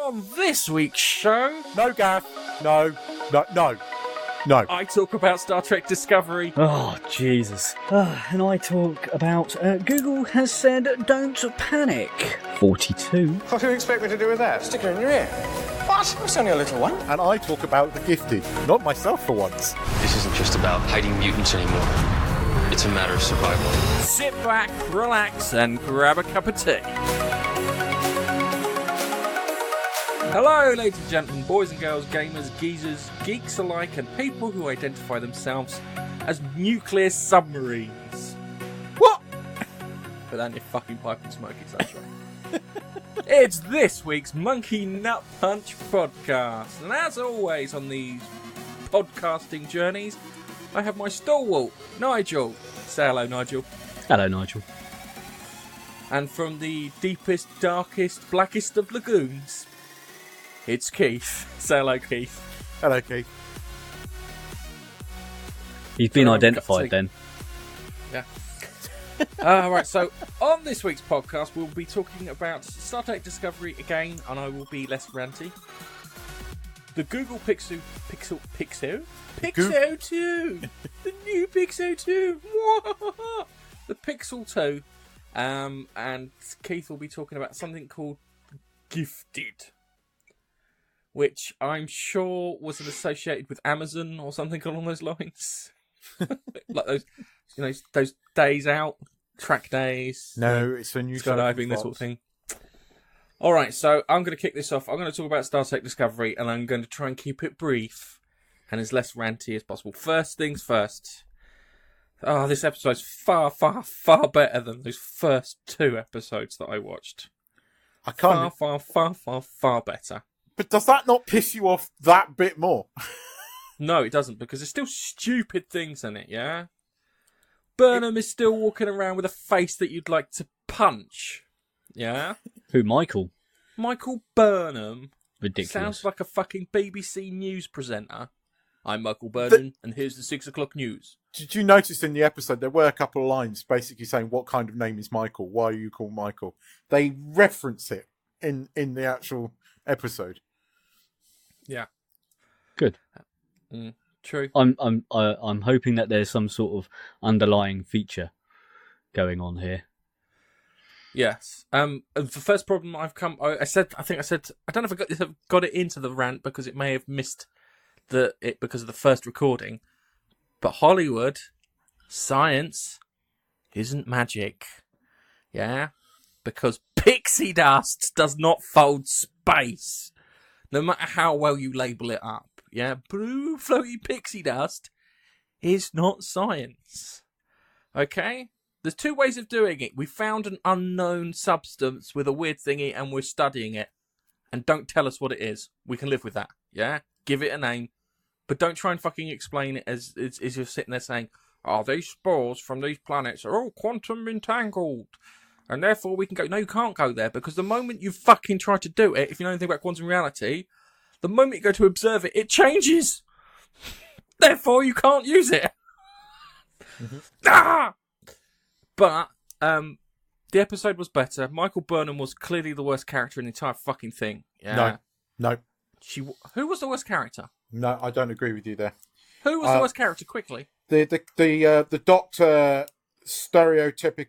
On this week's show... No, Gaff. No. I talk about Star Trek Discovery. Oh, Jesus. And I talk about Google has said don't panic. 42. What do you expect me to do with that? Stick it in your ear. What? It's only a little one. And I talk about The Gifted. Not myself for once. This isn't just about hiding mutants anymore. It's a matter of survival. Sit back, relax, and grab a cup of tea. Hello, ladies and gentlemen, boys and girls, gamers, geezers, geeks alike, and people who identify themselves as nuclear submarines. What? Put that in your fucking pipe and smoke it, that's right. It's this week's Monkey Nut Punch podcast. And as always on these podcasting journeys, I have my stalwart, Nigel. Say hello, Nigel. Hello, Nigel. And from the deepest, darkest, blackest of lagoons, it's Keith. Say hello, Keith. Hello, Keith. He's been identified then. Yeah. Right, so on this week's podcast, we'll be talking about Star Trek Discovery again, and I will be less ranty. The Google Pixel 2? The new Pixel 2! The Pixel 2. And Keith will be talking about something called Gifted, which I'm sure was associated with Amazon or something along those lines. Like those days out, track days. No, it's a new skydiving, this sort of thing. Alright, so I'm going to kick this off. I'm going to talk about Star Trek Discovery, and I'm going to try and keep it brief and as less ranty as possible. First things first. Oh, this episode's far, far, far better than those first two episodes that I watched. Far better. But does that not piss you off that bit more? No, it doesn't, because there's still stupid things in it, yeah? Burnham is still walking around with a face that you'd like to punch, yeah? Who, Michael? Michael Burnham. Ridiculous. Sounds like a fucking BBC News presenter. I'm Michael Burnham, and here's the 6 o'clock news. Did you notice in the episode there were a couple of lines basically saying, what kind of name is Michael? Why are you called Michael? They reference it in the actual episode. Yeah. Good. True. I'm hoping that there's some sort of underlying feature going on here. Yes. The first problem I think I said, I don't know if I got it into the rant because it may have missed because of the first recording. But Hollywood, science, isn't magic. Yeah? Because pixie dust does not fold space. No matter how well you label it up. Yeah? Blue floaty pixie dust is not science. Okay? There's two ways of doing it. We found an unknown substance with a weird thingy and we're studying it. And don't tell us what it is. We can live with that. Yeah? Give it a name. But don't try and fucking explain it as you're sitting there saying, oh, these spores from these planets are all quantum entangled. And therefore we can go. No, you can't go there, because the moment you fucking try to do it, if you know anything about quantum reality, the moment you go to observe it, it changes. Therefore you can't use it. Mm-hmm. Ah! But the episode was better. Michael Burnham was clearly the worst character in the entire fucking thing. Yeah. No. Who was the worst character? No, I don't agree with you there. Who was the worst character? Quickly. The Doctor stereotype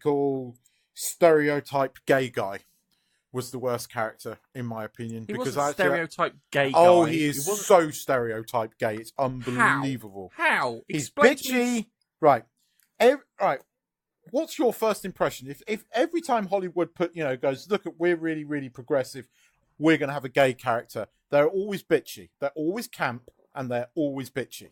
gay guy was the worst character in my opinion. He wasn't stereotype gay guy. Oh, he is so stereotype gay. It's unbelievable. How? He's bitchy. Right. Right. What's your first impression? If every time Hollywood goes, look, we're really, really progressive, we're going to have a gay character. They're always bitchy. They're always camp, and they're always bitchy.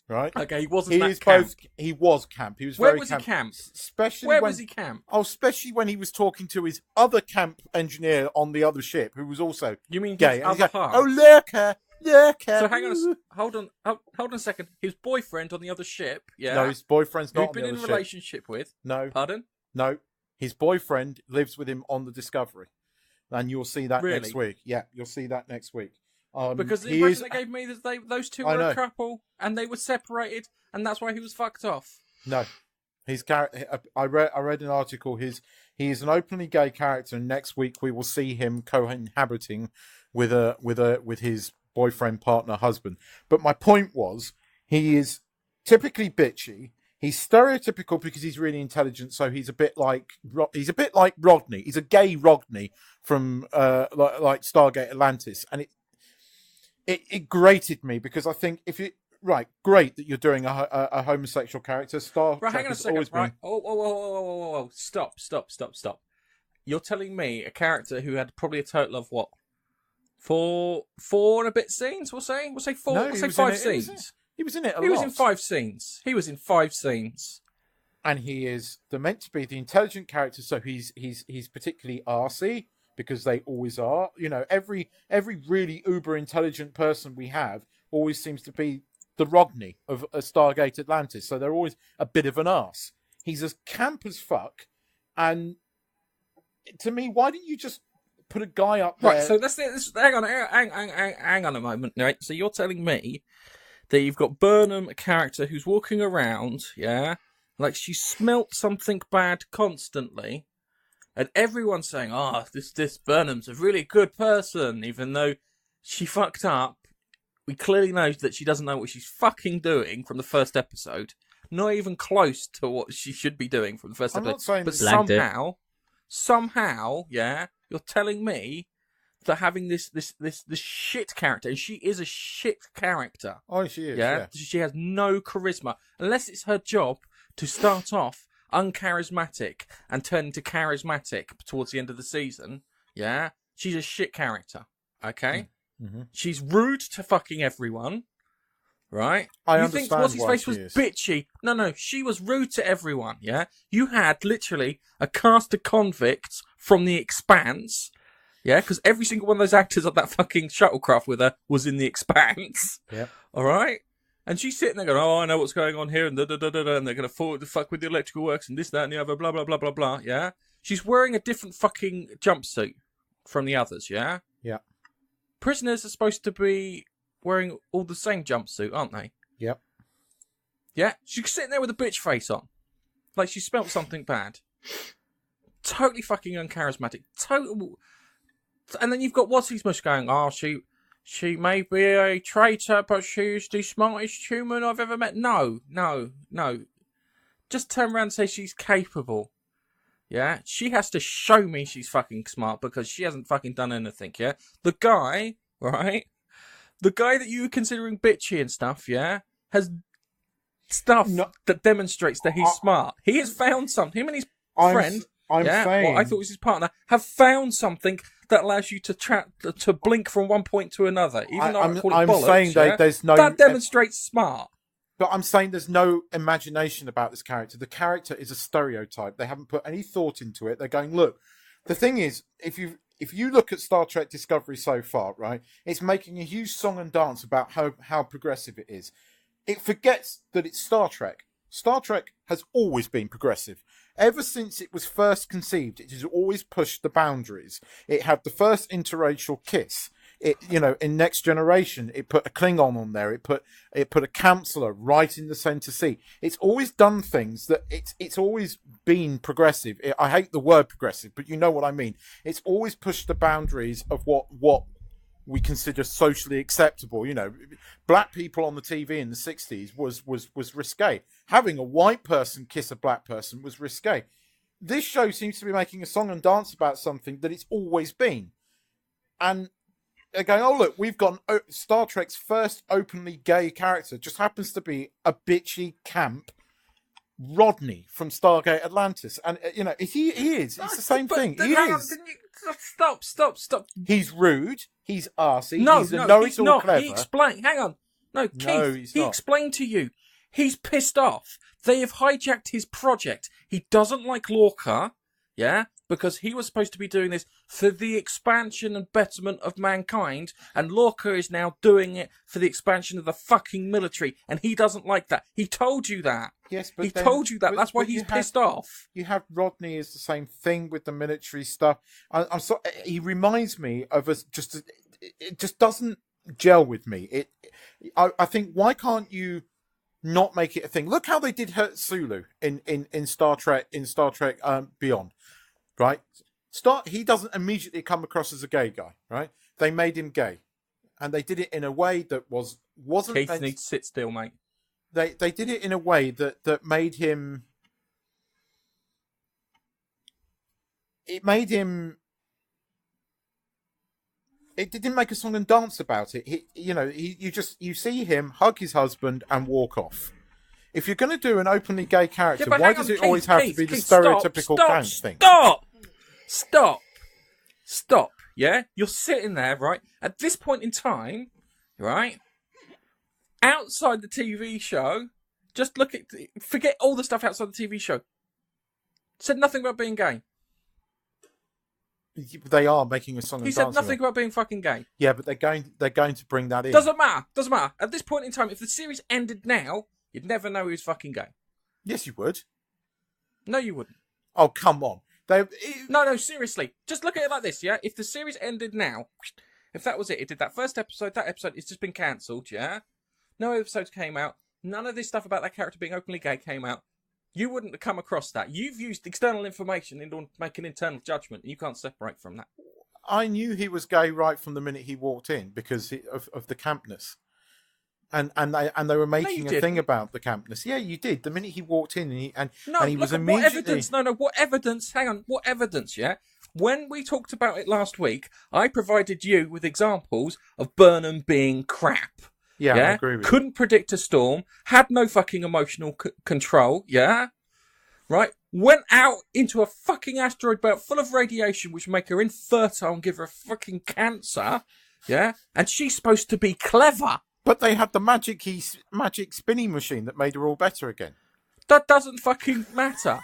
Right? Okay, he wasn't that camp. He was camp. He was Where very was camp. he camp? Especially was he camp? Oh, especially when he was talking to his other camp engineer on the other ship, who was also You mean gay. his other half? Oh, lurker. So hang on, hold on a second. His boyfriend on the other ship, yeah? No, his boyfriend's not on the been other in ship. a relationship with? No. Pardon? No, his boyfriend lives with him on the Discovery. And you'll see that Really? next week. Yeah, you'll see that next week. Because the impression they gave me that those two were know. a couple and they were separated, and that's why he was fucked off. No, his character. I read an article. He is an openly gay character, and next week we will see him cohabiting with his boyfriend, partner, husband. But my point was, he is typically bitchy. He's stereotypical because he's really intelligent, so he's a bit like Rodney. He's a gay Rodney from like Stargate Atlantis, and it grated me because I think great that you're doing a homosexual character. Star Right, Trek hang on a has second. always Right. been. Oh. Stop. You're telling me a character who had probably a total of what? Four and a bit scenes, we'll say? We'll say four. No, we'll he say was in 5 it. scenes. He was in it a lot. He was in 5 scenes. And he is meant to be the intelligent character, so he's particularly arsey because they always are. You know, every really uber intelligent person we have always seems to be the Rodney of a Stargate Atlantis, so they're always a bit of an arse. He's as camp as fuck, and to me, why didn't you just put a guy up there? Right, so let's hang on a moment, right? So you're telling me that you've got Burnham, a character who's walking around, yeah, like she smelt something bad constantly, and everyone's saying, this Burnham's a really good person, even though she fucked up. We clearly know that she doesn't know what she's fucking doing from the first episode. Not even close to what she should be doing from the first I'm episode. not saying But somehow, yeah, you're telling me that having this shit character, and she is a shit character. Oh, she is. Yeah? Yeah. She has no charisma. Unless it's her job to start off uncharismatic and turn into charismatic towards the end of the season. Yeah? She's a shit character. Okay? Mm-hmm. She's rude to fucking everyone. Right? I you think understand what's his why face she was is. bitchy? No, she was rude to everyone. Yeah, you had literally a cast of convicts from The Expanse. Yeah, because every single one of those actors on that fucking shuttlecraft with her was in The Expanse. Yep. All right, and she's sitting there going, "Oh, I know what's going on here," and and they're going to fuck with the electrical works and this, that, and the other, blah blah blah blah blah. Yeah, she's wearing a different fucking jumpsuit from the others. Yeah. Yeah. Prisoners are supposed to be wearing all the same jumpsuit, aren't they? Yep. Yeah, she's sitting there with a bitch face on, like she smelt something bad. Totally fucking uncharismatic. Total. And then you've got what's-his mush going. Oh, she may be a traitor, but she's the smartest human I've ever met. No. Just turn around and say she's capable. Yeah, she has to show me she's fucking smart because she hasn't fucking done anything. Yeah, the guy, right? The guy that you were considering bitchy and stuff, yeah, has stuff that demonstrates that he's smart. He has found something. Him and his friend, saying, or I thought was his partner, have found something that allows you to blink from one point to another. Even though I call it bollocks, saying there's no that demonstrates smart. But I'm saying there's no imagination about this character. The character is a stereotype. They haven't put any thought into it. They're going, look, the thing is, if you look at Star Trek Discovery so far, right, it's making a huge song and dance about how progressive it is. It forgets that it's Star Trek. Star Trek has always been progressive. Ever since it was first conceived, it has always pushed the boundaries. It had the first interracial kiss. It, in Next Generation, it put a Klingon on there. It put a counselor right in the center seat. It's always done things that it's always been progressive. I hate the word progressive, but you know what I mean. It's always pushed the boundaries of what we consider socially acceptable. Black people on the TV in the 60s was risque. Having a white person kiss a black person was risque. This show seems to be making a song and dance about something that it's always been, and they're going, oh, look, we've got Star Trek's first openly gay character. Just happens to be a bitchy camp Rodney from Stargate Atlantis. And, he is. It's the same thing. He is. Stop. He's rude. He's arsey. He's not. Clever. He explained. Hang on. No, Keith, he explained to you. He's pissed off. They have hijacked his project. He doesn't like Lorca, yeah? Because he was supposed to be doing this for the expansion and betterment of mankind, and Lorca is now doing it for the expansion of the fucking military, and he doesn't like that. He told you that. Yes, but told you that. That's why he's pissed off. You have Rodney is the same thing with the military stuff. I'm sorry. He reminds me of it just doesn't gel with me. I think, why can't you not make it a thing? Look how they did hurt Sulu in Star Trek Beyond. right? He doesn't immediately come across as a gay guy, right? They made him gay, and they did it in a way that wasn't. Keith needs to sit still, mate. They did it in a way that made him. It made him. It didn't make a song and dance about it. You see him hug his husband and walk off. If you're going to do an openly gay character, why does it always have to be the stereotypical camp thing? Stop. Yeah, you're sitting there, right? At this point in time, right? Outside the TV show, just forget all the stuff outside the TV show. Said nothing about being gay. They are making a song and dance. He said nothing about being fucking gay. Yeah, but they're going to bring that in. Doesn't matter. At this point in time, if the series ended now, you'd never know he was fucking gay. Yes, you would. No, you wouldn't. Oh, come on. No, seriously. Just look at it like this, yeah? If the series ended now, if that was it did that first episode, that episode has just been cancelled, yeah? No episodes came out. None of this stuff about that character being openly gay came out. You wouldn't have come across that. You've used external information in order to make an internal judgment. And you can't separate from that. I knew he was gay right from the minute he walked in because of the campness. And they were making a thing about the campness. Yeah, you did. The minute he walked in and he was immediately... What evidence? What evidence? Hang on. What evidence, yeah? When we talked about it last week, I provided you with examples of Burnham being crap. Yeah, I agree with you. Couldn't predict a storm, had no fucking emotional control, yeah? Right? Went out into a fucking asteroid belt full of radiation which make her infertile and give her a fucking cancer, yeah? And she's supposed to be clever. But they had the magic spinning machine that made her all better again. That doesn't fucking matter.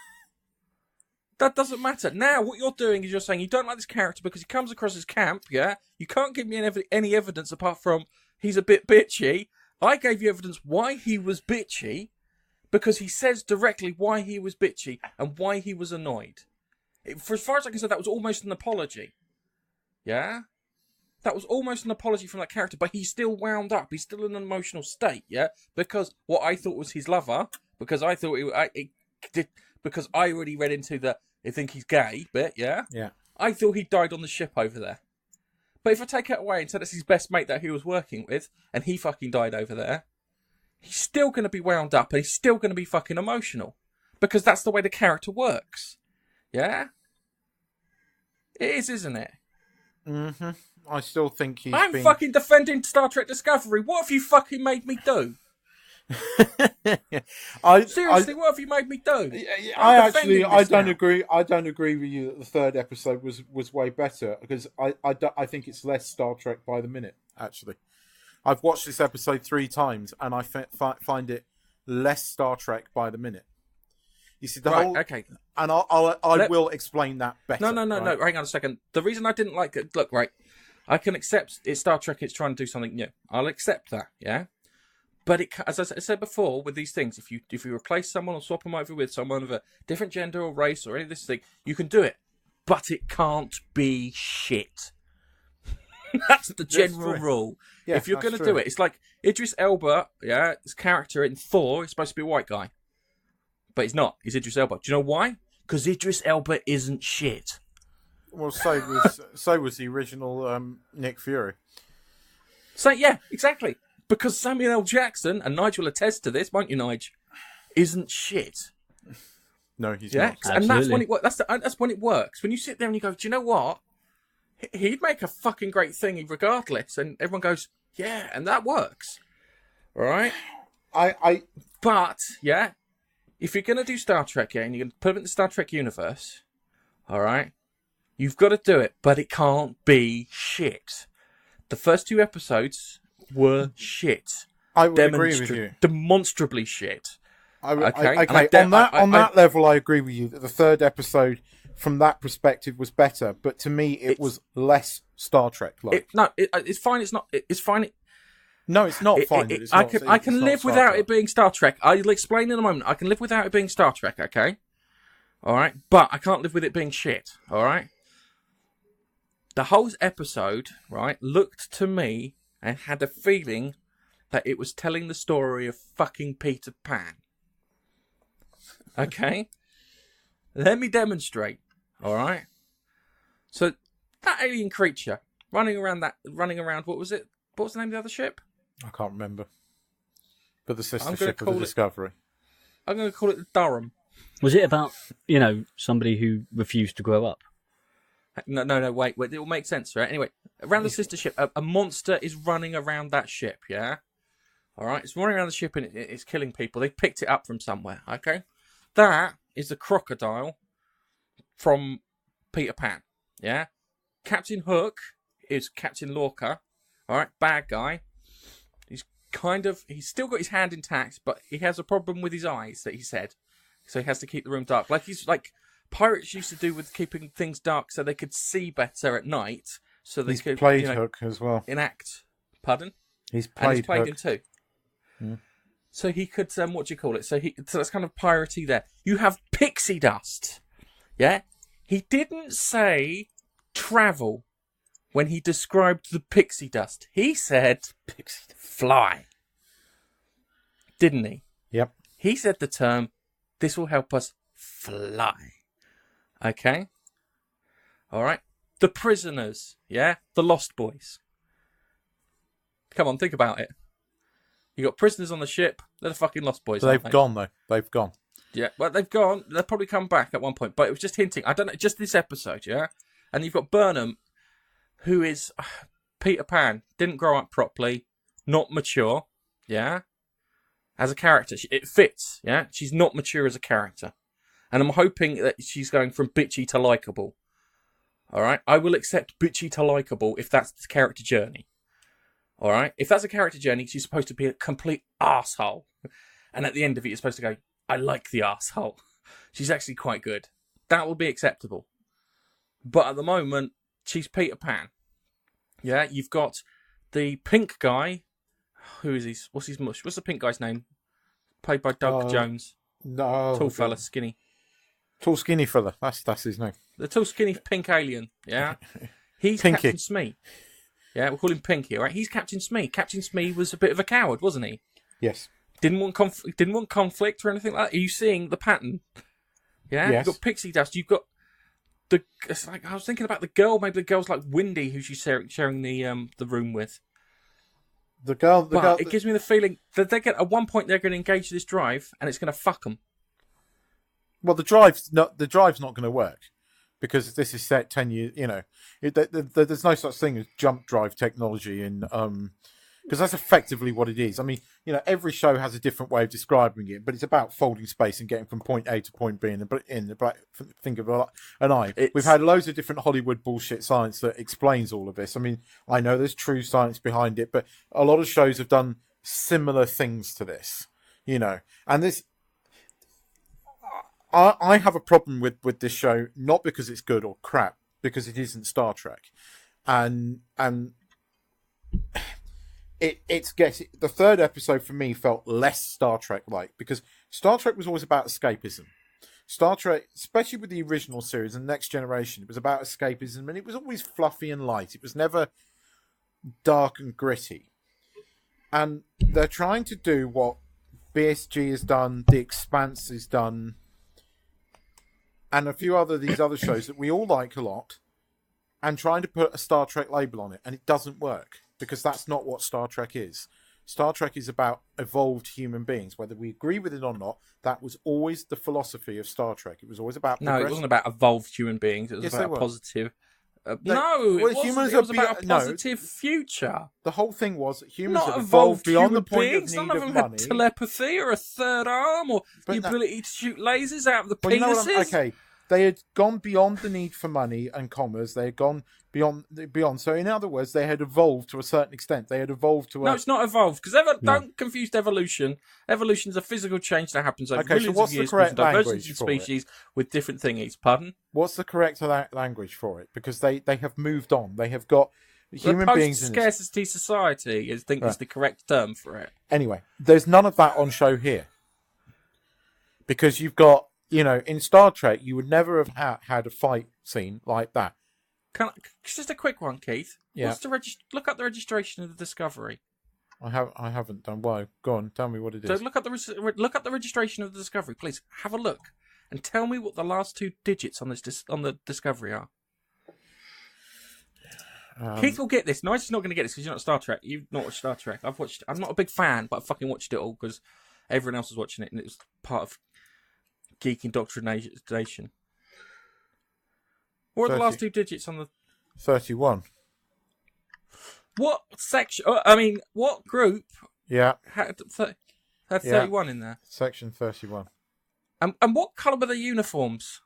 That doesn't matter. Now, what you're doing is you're saying you don't like this character because he comes across as camp, yeah? You can't give me any evidence apart from he's a bit bitchy. I gave you evidence why he was bitchy because he says directly why he was bitchy and why he was annoyed. For as far as I can say, that was almost an apology. Yeah? That was almost an apology from that character, but he's still wound up. He's still in an emotional state, yeah? Because what I thought was his lover, because I thought because I already read into the I think he's gay bit, yeah? Yeah. I thought he died on the ship over there. But if I take it away and say that's his best mate that he was working with, and he fucking died over there, he's still going to be wound up and he's still going to be fucking emotional. Because that's the way the character works. Yeah? It is, isn't it? Mm-hmm. I still think he's I'm fucking defending Star Trek Discovery. What have you fucking made me do? Seriously, what have you made me do? I don't agree. I don't agree with you that the third episode was way better because I think it's less Star Trek by the minute. Actually, I've watched this episode 3 times and I find it less Star Trek by the minute. You see the whole okay, and I will explain that better. No. Hang on a second. The reason I didn't like it. Look, right. I can accept it's Star Trek. It's trying to do something new. I'll accept that. Yeah. But as I said before, with these things, if you replace someone or swap them over with someone of a different gender or race or any of this thing, you can do it. But it can't be shit. That's the general rule. Yeah, if you're going to do it, it's like Idris Elba, yeah, his character in Thor is supposed to be a white guy. But he's not. He's Idris Elba. Do you know why? Because Idris Elba isn't shit. Well, so was the original Nick Fury. So, yeah, exactly. Because Samuel L. Jackson, and Nigel attests to this, won't you, Nigel, isn't shit. No, he's not. And that's when it works. That's when it works. When you sit there and you go, do you know what? He'd make a fucking great thing regardless. And everyone goes, yeah, and that works. All right? But, yeah, if you're going to do Star Trek, yeah, and you're going to put it in the Star Trek universe, all right, you've got to do it, but it can't be shit. The first 2 episodes were shit. I would agree with you. Demonstrably shit. On that level, I agree with you that the third episode, from that perspective, was better. But to me, it was less Star Trek-like. It's fine. It's not. It's fine. No, it's not fine. I can live without it being Star Trek. I'll explain in a moment. I can live without it being Star Trek. Okay. All right, but I can't live with it being shit. All right. The whole episode, right, looked to me and had a feeling that it was telling the story of fucking Peter Pan. Okay? Let me demonstrate. All right. So that alien creature running around. What was it? What was the name of the other ship? I can't remember. But the sister I'm gonna ship of the Discovery. I'm going to call it the Durham. Was it about, somebody who refused to grow up? No, wait. It will make sense, right? Anyway, around the sister ship, a monster is running around that ship, yeah? All right? It's running around the ship and it's killing people. They picked it up from somewhere, okay? That is the crocodile from Peter Pan, yeah? Captain Hook is Captain Lorca, all right? Bad guy. He's still got his hand intact, but he has a problem with his eyes, that he said. So he has to keep the room dark. Like pirates used to do with keeping things dark so they could see better at night. So they could played Hook as well. Enact. Pardon? He's played Hook. him too. Yeah. So he could, so that's kind of piratey there. You have pixie dust. Yeah? He didn't say travel when he described the pixie dust. He said fly. Didn't he? Yep. He said the term, this will help us fly. Okay? All right? The prisoners, yeah? The Lost Boys. Come on, think about it. You got prisoners on the ship. They're the fucking Lost Boys. So they've gone, though. They've gone. Yeah, well, they've gone. They'll probably come back at one point. But it was just hinting. I don't know, just this episode, yeah? And you've got Burnham, who is Peter Pan. Didn't grow up properly. Not mature, yeah? As a character. It fits, yeah? She's not mature as a character. And I'm hoping that she's going from bitchy to likeable. All right? I will accept bitchy to likeable if that's the character journey. All right? If that's a character journey, she's supposed to be a complete arsehole. And at the end of it, you're supposed to go, I like the arsehole. She's actually quite good. That will be acceptable. But at the moment, she's Peter Pan. Yeah? You've got the pink guy. Who is he? What's his mush? What's the pink guy's name? Played by Doug Jones. No. Tall fella, skinny. Tall, skinny fella. That's his name. The tall, skinny, pink alien. Yeah, he's Pinky. Captain Smee. Yeah, we'll call him Pinky. All right, he's Captain Smee. Captain Smee was a bit of a coward, wasn't he? Yes. Didn't want conflict or anything like that. Are you seeing the pattern? Yeah. Yes. You've got pixie dust. You've got the. It's like I was thinking about the girl. Maybe the girl's like Windy, who she's sharing the room with. The girl. It gives me the feeling that at one point they're going to engage this drive and it's going to fuck them. Well, the drive's not going to work because this is set 10 years. There's no such thing as jump drive technology in because that's effectively what it is. I mean, every show has a different way of describing it, but it's about folding space and getting from point A to point B think of an eye. We've had loads of different Hollywood bullshit science that explains all of this. I mean, I know there's true science behind it, but a lot of shows have done similar things to this, and this. I have a problem with this show, not because it's good or crap, because it isn't Star Trek, and the third episode for me felt less Star Trek like because Star Trek was always about escapism. Star Trek, especially with the original series and Next Generation, it was about escapism, and it was always fluffy and light. It was never dark and gritty. And they're trying to do what BSG has done, The Expanse has done, and a few these other shows that we all like a lot, and trying to put a Star Trek label on it, and it doesn't work because that's not what Star Trek is. Star Trek is about evolved human beings, whether we agree with it or not. That was always the philosophy of Star Trek. It was always about no, it wasn't about evolved human beings. It was about positive. It wasn't. It was about a positive future. The whole thing was that humans have evolved beyond the point of need None of them of had money. telepathy or a third arm or the ability to shoot lasers out of the penises. Okay, they had gone beyond the need for money and commerce. They had gone beyond. So, in other words, they had evolved to a certain extent. They had evolved to. No, it's not evolved because don't confuse evolution. Evolution is a physical change that happens over millions of years with divergence in species with different thingies. Pardon? What's the correct language for it? Because they have moved on. They have got human beings. Post-scarcity society, I think, is the correct term for it. Anyway, there's none of that on show here because you've got. In Star Trek, you would never have had a fight scene like that. Just a quick one, Keith. Yeah. What's look up the registration of the Discovery. I haven't done. Why? Go on, tell me what it is. So look up the registration of the Discovery, please. Have a look, and tell me what the last 2 digits on this on the Discovery are. Keith will get this. Nigel's not going to get this because you're not Star Trek. You've not watched Star Trek. I've watched. I'm not a big fan, but I fucking watched it all because everyone else was watching it, and it was part of geek indoctrination. What are the last 2 digits on the 31? What section? What group? Yeah, Had 31 in there. section 31. And what colour were the uniforms?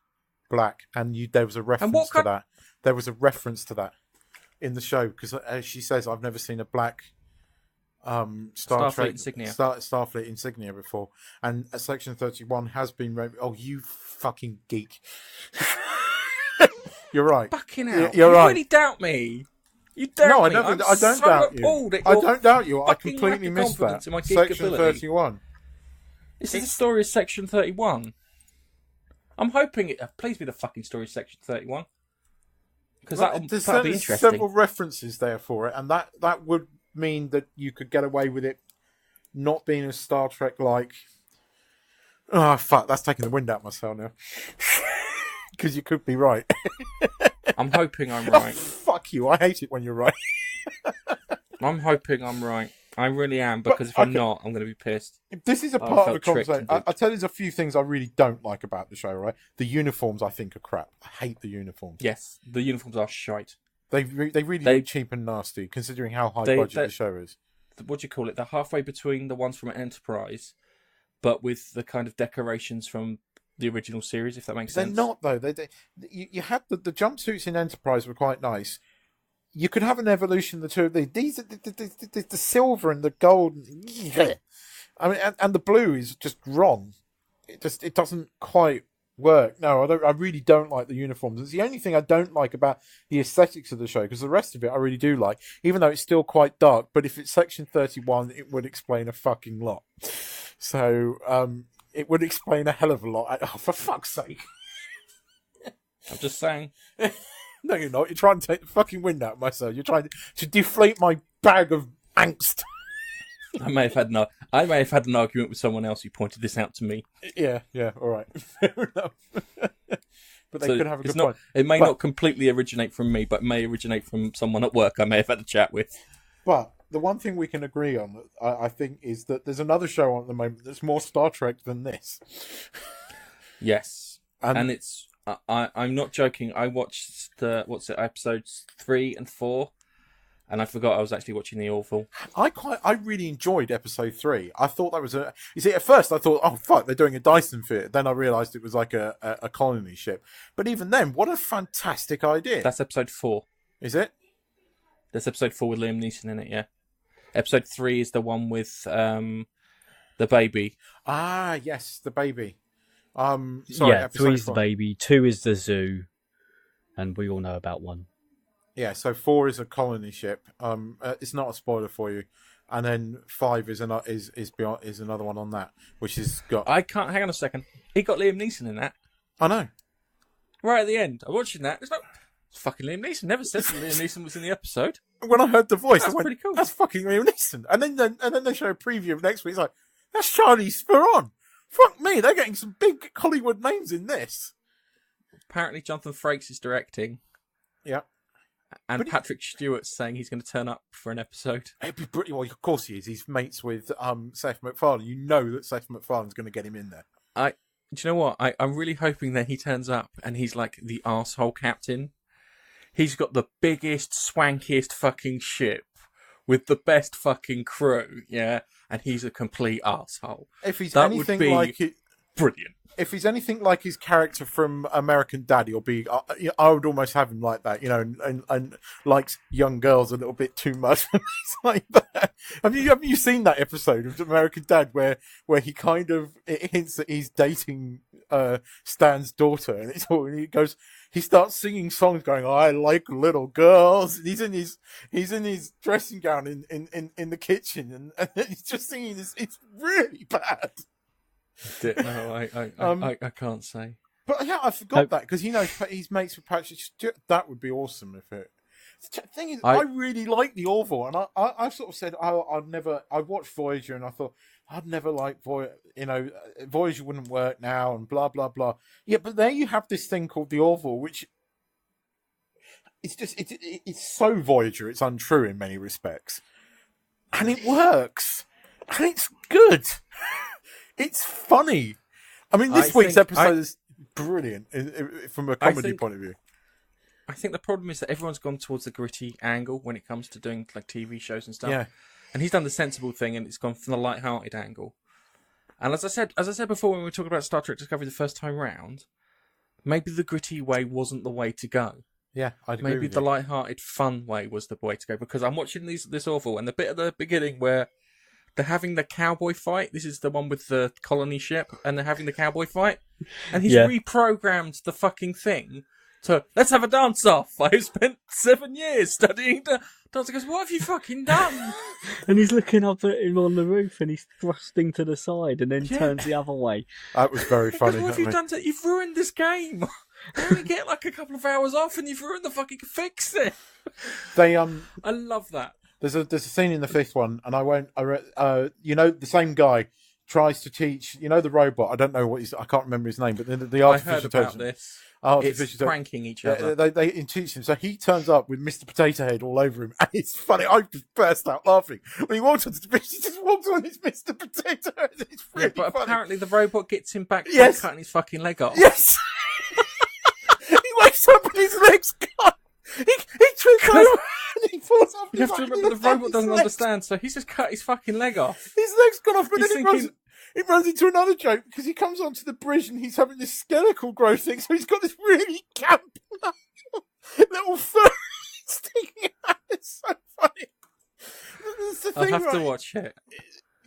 Black, and there was a reference to that. There was a reference to that in the show because, as she says, I've never seen a black Starfleet insignia. Starfleet insignia before, and section 31 has been. Oh, you fucking geek! You're right. Fucking hell! You're right. You really doubt me. You doubt me. I don't doubt you. I don't doubt you. I completely missed that. In my geek section ability. 31. This is the story of Section 31. I'm hoping it. Please be the fucking story of Section 31. Because that'll be interesting. Several references there for it, and that would mean that you could get away with it not being a Star Trek like. Oh fuck! That's taking the wind out of myself now. Because you could be right. I'm hoping I'm right. Oh, fuck you! I hate it when you're right. I'm hoping I'm right. I really am, because if I'm not, I'm going to be pissed. This is a part of the conversation. I tell you, there's a few things I really don't like about the show, right? The uniforms, I think, are crap. I hate the uniforms. Yes, the uniforms are shite. They really look cheap and nasty, considering how high budget the show is. What do you call it? They're halfway between the ones from Enterprise, but with the kind of decorations from the original series, if that makes sense. They're not, though. You had the jumpsuits in Enterprise were quite nice. You could have an evolution of the two of these. These are the silver and the gold. I mean, and the blue is just wrong. It doesn't quite work. No, I really don't like the uniforms. It's the only thing I don't like about the aesthetics of the show, because the rest of it I really do like, even though it's still quite dark. But if it's Section 31, it would explain a fucking lot. So it would explain a hell of a lot. Oh, for fuck's sake! I'm just saying. No, you're not. You're trying to take the fucking wind out of myself. You're trying to deflate my bag of angst. I may have had an argument with someone else who pointed this out to me. Yeah, all right. Fair enough. But they could have a good point. It may not completely originate from me, but may originate from someone at work I may have had a chat with. But the one thing we can agree on, I think, is that there's another show on at the moment that's more Star Trek than this. Yes. And it's... I'm not joking. I watched episodes 3 and 4, and I forgot I was actually watching the Orville. I really enjoyed episode 3. I thought that was you see, at first I thought, oh fuck, they're doing a Dyson fit. Then I realised it was like a colony ship. But even then, what a fantastic idea. That's episode 4. Is it? That's episode 4 with Liam Neeson in it, yeah. Episode 3 is the one with the baby. Ah, yes, the baby. Sorry, yeah, 3 is the baby, 2 is the zoo, and we all know about 1. Yeah, so 4 is a colony ship. It's not a spoiler for you, and then 5 is another one on that, which has got. I can't. Hang on a second. He got Liam Neeson in that. I know. Right at the end, I'm watching that. It's fucking Liam Neeson. Never said that Liam Neeson was in the episode. When I heard the voice, that's I went, pretty cool. That's fucking Liam Neeson. And then they show a preview of next week. It's like, that's Charlize Theron. Fuck me, they're getting some big Hollywood names in this. Apparently, Jonathan Frakes is directing. Yeah. And Patrick Stewart's saying he's going to turn up for an episode. It'd be pretty, well, of course he is. He's mates with Seth MacFarlane. You know that Seth MacFarlane's going to get him in there. Do you know what? I'm really hoping that he turns up and he's like the arsehole captain. He's got the biggest, swankiest fucking ship with the best fucking crew, yeah? And he's a complete arsehole. If he's anything like it, brilliant. If he's anything like his character from American Dad, he'll be. I would almost have him like that, you know, and likes young girls a little bit too much. He's like that. Have you seen that episode of American Dad where he kind of hints that he's dating Stan's daughter, and it's all, he starts singing songs going, I like little girls. And he's in his dressing gown in the kitchen, and he's just singing this. It's really bad. No, I can't say. But yeah, I forgot that because he knows he's mates with Patrick Stewart. That would be awesome if it. The thing is, I I really like the Orville, and I sort of said, I watched Voyager, and I thought I'd never like Voyager. Voyager wouldn't work now, and blah blah blah. Yeah, but there you have this thing called the Orville, which it's so Voyager, it's untrue in many respects, and it works, and it's good. It's funny. I mean, this week's episode is brilliant from a comedy point of view. I think the problem is that everyone's gone towards the gritty angle when it comes to doing like TV shows and stuff. Yeah. And he's done the sensible thing, and it's gone from the light-hearted angle. And as I said before when we were talking about Star Trek Discovery the first time round, maybe the gritty way wasn't the way to go. Yeah, I'd agree Maybe with the you. light-hearted, fun way was the way to go. Because I'm watching this Orville, and the bit at the beginning where they're having the cowboy fight. This is the one with the colony ship, and they're having the cowboy fight. And he's reprogrammed the fucking thing. So, let's have a dance-off. I've spent 7 years studying the dance. He goes, what have you fucking done? And he's looking up at him on the roof, and he's thrusting to the side, and then turns the other way. That was very funny. What have you done? You've ruined this game. You only get like a couple of hours off, and you've ruined the fucking fix it. They I love that. There's a scene in the fifth one, and the same guy tries to teach, the robot. I don't know I can't remember his name, but the I artificial heard about intelligence. this. It's pranking each other. They teach him, so he turns up with Mr. Potato Head all over him, and it's funny. I just burst out laughing when he walks onto the bridge. He just walks on his Mr. Potato Head. It's really but funny. apparently the robot gets him back by Yes. cutting his fucking leg off. Yes, he wakes up and his leg's gone. He trips over and he falls off. You have to remember the robot doesn't understand, so he's just cut his fucking leg off. His leg's gone off, but He's then thinking- it runs into another joke because he comes onto the bridge and he's having this skeletal growth thing, so he's got this really camp little fur sticking out. It's so funny. That's the I'll thing, have to right? watch it.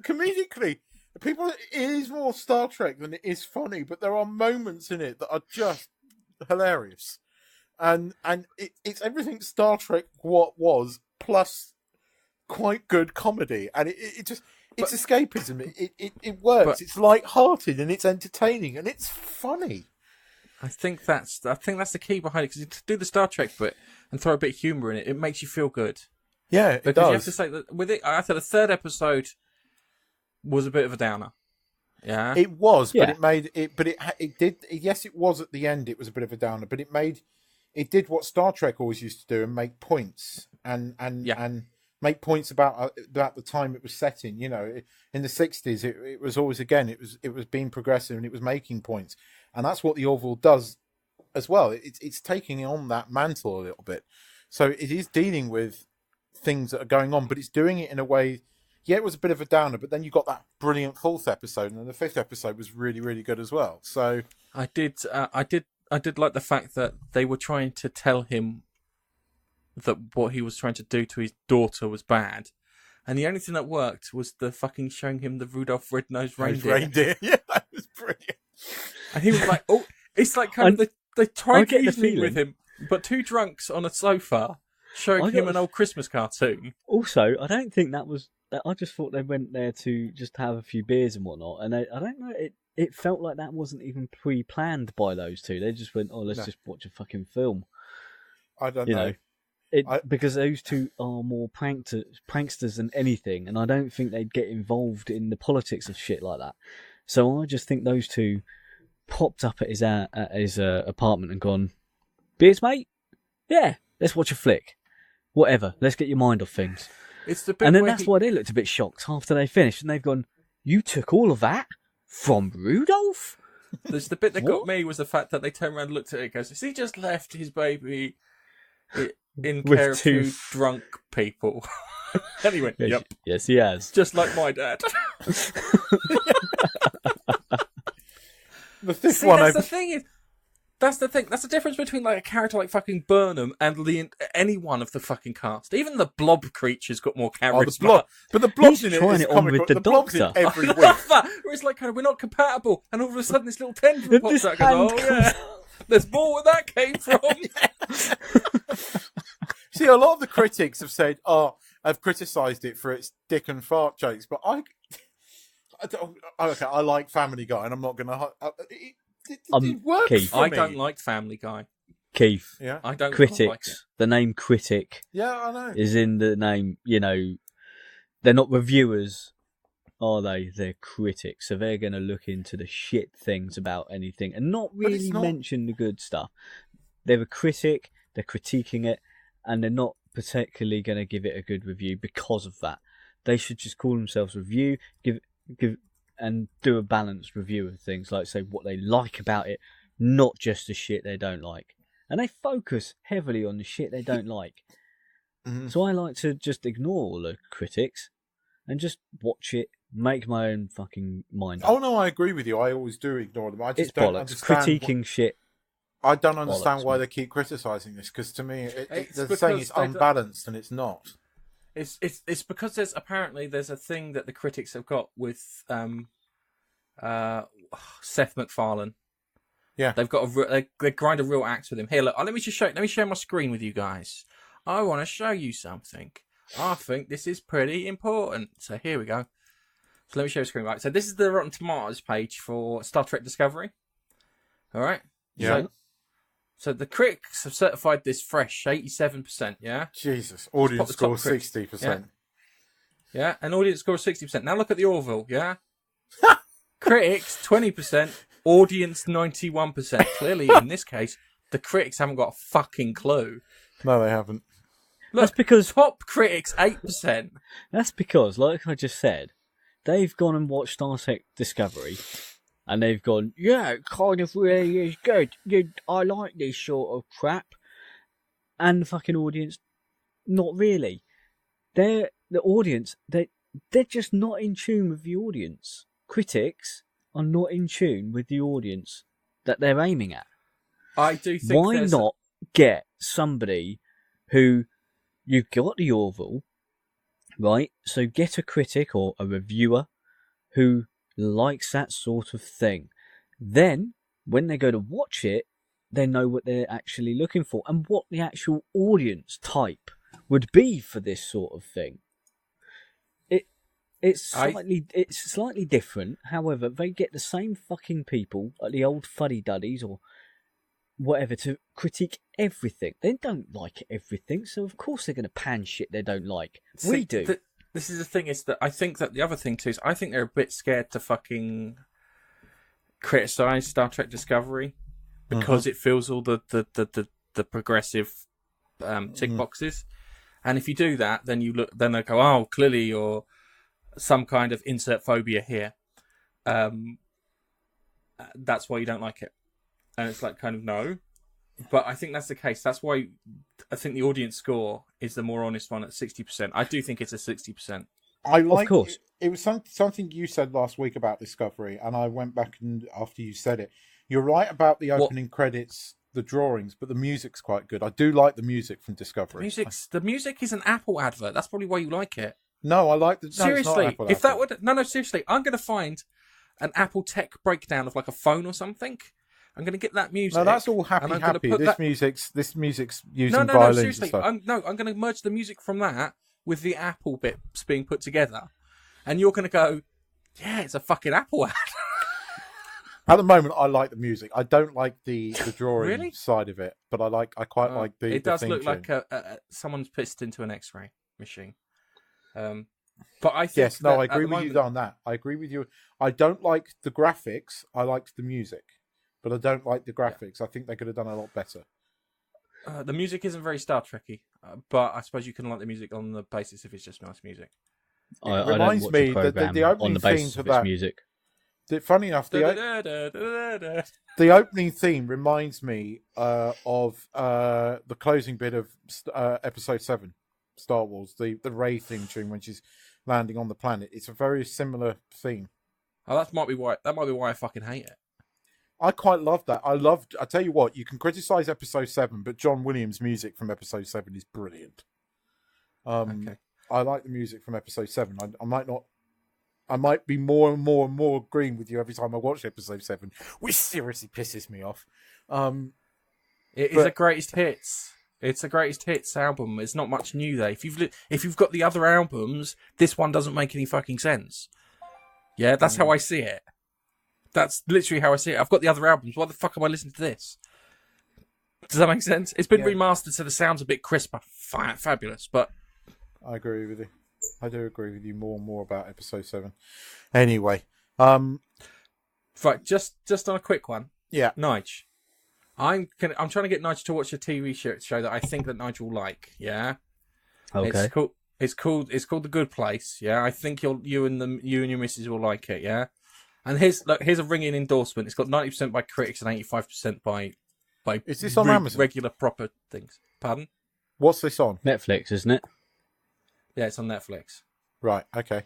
Comedically, it is more Star Trek than it is funny, but there are moments in it that are just hilarious. And it's everything Star Trek what was, plus quite good comedy. And it's escapism. It works. But- it's light-hearted and it's entertaining and it's funny. I think that's the key behind it, because to do the Star Trek bit and throw a bit of humour in it, it makes you feel good. Yeah, it Because does. you have to say that with it, I thought the third episode was a bit of a downer. Yeah, It was, Yeah. but it made it. But it did. Yes, it was at the end. It was a bit of a downer, but it did what Star Trek always used to do and make points and make points about the time it was set in. In the 60s, it was always it was being progressive and it was making points, and that's what the Orville does as well. It's taking on that mantle a little bit, so it is dealing with things that are going on, but it's doing it in a way. Yeah, it was a bit of a downer, but then you got that brilliant fourth episode, and then the fifth episode was really, really good as well. So I did like the fact that they were trying to tell him that what he was trying to do to his daughter was bad, and the only thing that worked was the fucking showing him the Rudolph Red-Nosed Reindeer. yeah, that was brilliant. And he was like, "Oh, it's like kind of they I tried get the reasoning with feeling- him, but two drunks on a sofa showing I him got an the- old Christmas cartoon." Also, I don't think that was. I just thought they went there to just have a few beers and whatnot, and I don't know. It felt like that wasn't even pre-planned by those two. They just went, "Oh, let's just watch a fucking film." I don't know. Because those two are more pranksters than anything, and I don't think they'd get involved in the politics of shit like that. So I just think those two popped up at his apartment and gone, "Beers, mate? Yeah, let's watch a flick. Whatever. Let's get your mind off things." It's the bit And then where that's why they looked a bit shocked after they finished, and they've gone, "You took all of that from Rudolph?" there's the bit that got What? me was the fact that they turned around and looked at it and goes, "Has he just left his baby in With care of two two drunk people?" And he went, "Yep, Yes, he has. just like my dad." The fifth See, one, that's the thing. That's the thing. That's the difference between like a character like fucking Burnham and any one of the fucking cast. Even the blob creature's got more charisma. the blob, but the blob's He's in it. trying Is it on comical. with the The blob's in doctor. every I week. love that. Where it's like, kind of, we're not compatible, and all of a sudden this little tendril pops This out. And goes, hand "Oh yeah, there's more where that came from." See, a lot of the critics have said, have criticised it for its dick and fart jokes, but I like Family Guy, and I'm not going to. It works Keith. for I me. don't like Family Guy. Keith. Yeah. I don't Critics. like it. The name critic Yeah, I know. is in the name. You know, they're not reviewers, are they? They're critics. So they're going to look into the shit things about anything and not really mention the good stuff. They're a critic. They're critiquing it, and they're not particularly going to give it a good review because of that. They should just call themselves review, give and do a balanced review of things, like say what they like about it, not just the shit they don't like. And they focus heavily on the shit they don't like. So I like to just ignore all the critics and just watch it, make my own fucking mind up. Oh no, I agree with you. I always do ignore them. I just It's don't bollocks. understand. Critiquing shit. I don't understand Bollocks, why man. they keep criticising this, because to me, It's they're because saying it's they unbalancaced, and it's not. It's because there's a thing that the critics have got with Seth MacFarlane. Yeah. They've got they grind a real axe with him. Here, look, let me share my screen with you guys. I want to show you something. I think this is pretty important. So here we go. So let me show you the screen. Right. So this is the Rotten Tomatoes page for Star Trek Discovery. All right. Yeah. So the critics have certified this fresh 87%. Yeah. Jesus. Audience score 60%. Yeah. And audience score 60%. Now look at the Orville. Yeah. Critics 20%. Audience 91%. Clearly, in this case, the critics haven't got a fucking clue. No, they haven't. Look, That's because top critics 8%. That's because, like I just said, they've gone and watched Star Trek Discovery, and they've gone, yeah, it kind of really is good. I like this sort of crap. And the fucking audience, not really. The audience, they're just not in tune with the audience. Critics are not in tune with the audience that they're aiming at. I do think Why not get somebody who... You've got the Orville, right? So get a critic or a reviewer who likes that sort of thing. Then, when they go to watch it, they know what they're actually looking for and what the actual audience type would be for this sort of thing. It's slightly different. However, they get the same fucking people, like the old fuddy-duddies or whatever, to critique everything. They don't like everything, so of course they're going to pan shit they don't like. We do. This is the thing, is that I think that the other thing too is I think they're a bit scared to fucking criticise Star Trek Discovery because it fills all the progressive tick boxes. And if you do that, then they go, oh, clearly you're some kind of insert phobia here. That's why you don't like it. And it's like, kind of, no. But I think that's the case. That's why I think the audience score is the more honest one at 60%. I do think it's a 60%. Of course. It was something you said last week about Discovery, and I went back and after you said it. You're right about the opening credits, the drawings, but the music's quite good. I do like the music from Discovery. The music is an Apple advert. That's probably why you like it. No, I like the... Seriously, if that would... No, seriously. I'm going to find an Apple tech breakdown of like a phone or something. I'm going to get that music. No, that's all happy. This music's using violins. No, seriously. And stuff. I'm going to merge the music from that with the Apple bits being put together. And you're going to go, yeah, it's a fucking Apple ad. At the moment, I like the music. I don't like the drawing side of it, but I quite like the... It does look like someone's pissed into an X-ray machine. But I think... Yes, no, I agree with you on that. I agree with you. I don't like the graphics. I liked the music. But I don't like the graphics. I think they could have done a lot better. The music isn't very Star Trek-y, but I suppose you can like the music on the basis if it's just nice music. I reminds me that the opening on the basis theme of for that music. Funny enough, the opening theme reminds me of the closing bit of Episode 7, Star Wars, the Rey theme tune when she's landing on the planet. It's a very similar theme. Oh, that might be why I fucking hate it. I quite love that. I tell you what, you can criticize Episode 7, but John Williams' music from Episode 7 is brilliant. Okay. I like the music from Episode 7. I might be more and more agreeing with you every time I watch Episode 7, which seriously pisses me off. It is a greatest hits. It's a greatest hits album. It's not much new there. If you've got the other albums, this one doesn't make any fucking sense. Yeah, that's how I see it. That's literally how I see it. I've got the other albums. Why the fuck am I listening to this? Does that make sense? It's been Yeah. remastered, so the sound's a bit crisper. Fabulous, but I agree with you. I do agree with you more and more about episode 7. Anyway, right, just on a quick one. yeah. Nige, I'm trying to get Nigel to watch a TV show that I think that Nigel will like. Yeah. Okay. It's called The Good Place. Yeah, I think you and your missus will like it. Yeah, and here's a ringing endorsement. It's got 90% by critics and 85% by Is this on Amazon? regular proper things. Pardon? What's this on? Netflix, isn't it? Yeah, it's on Netflix. Right. Okay.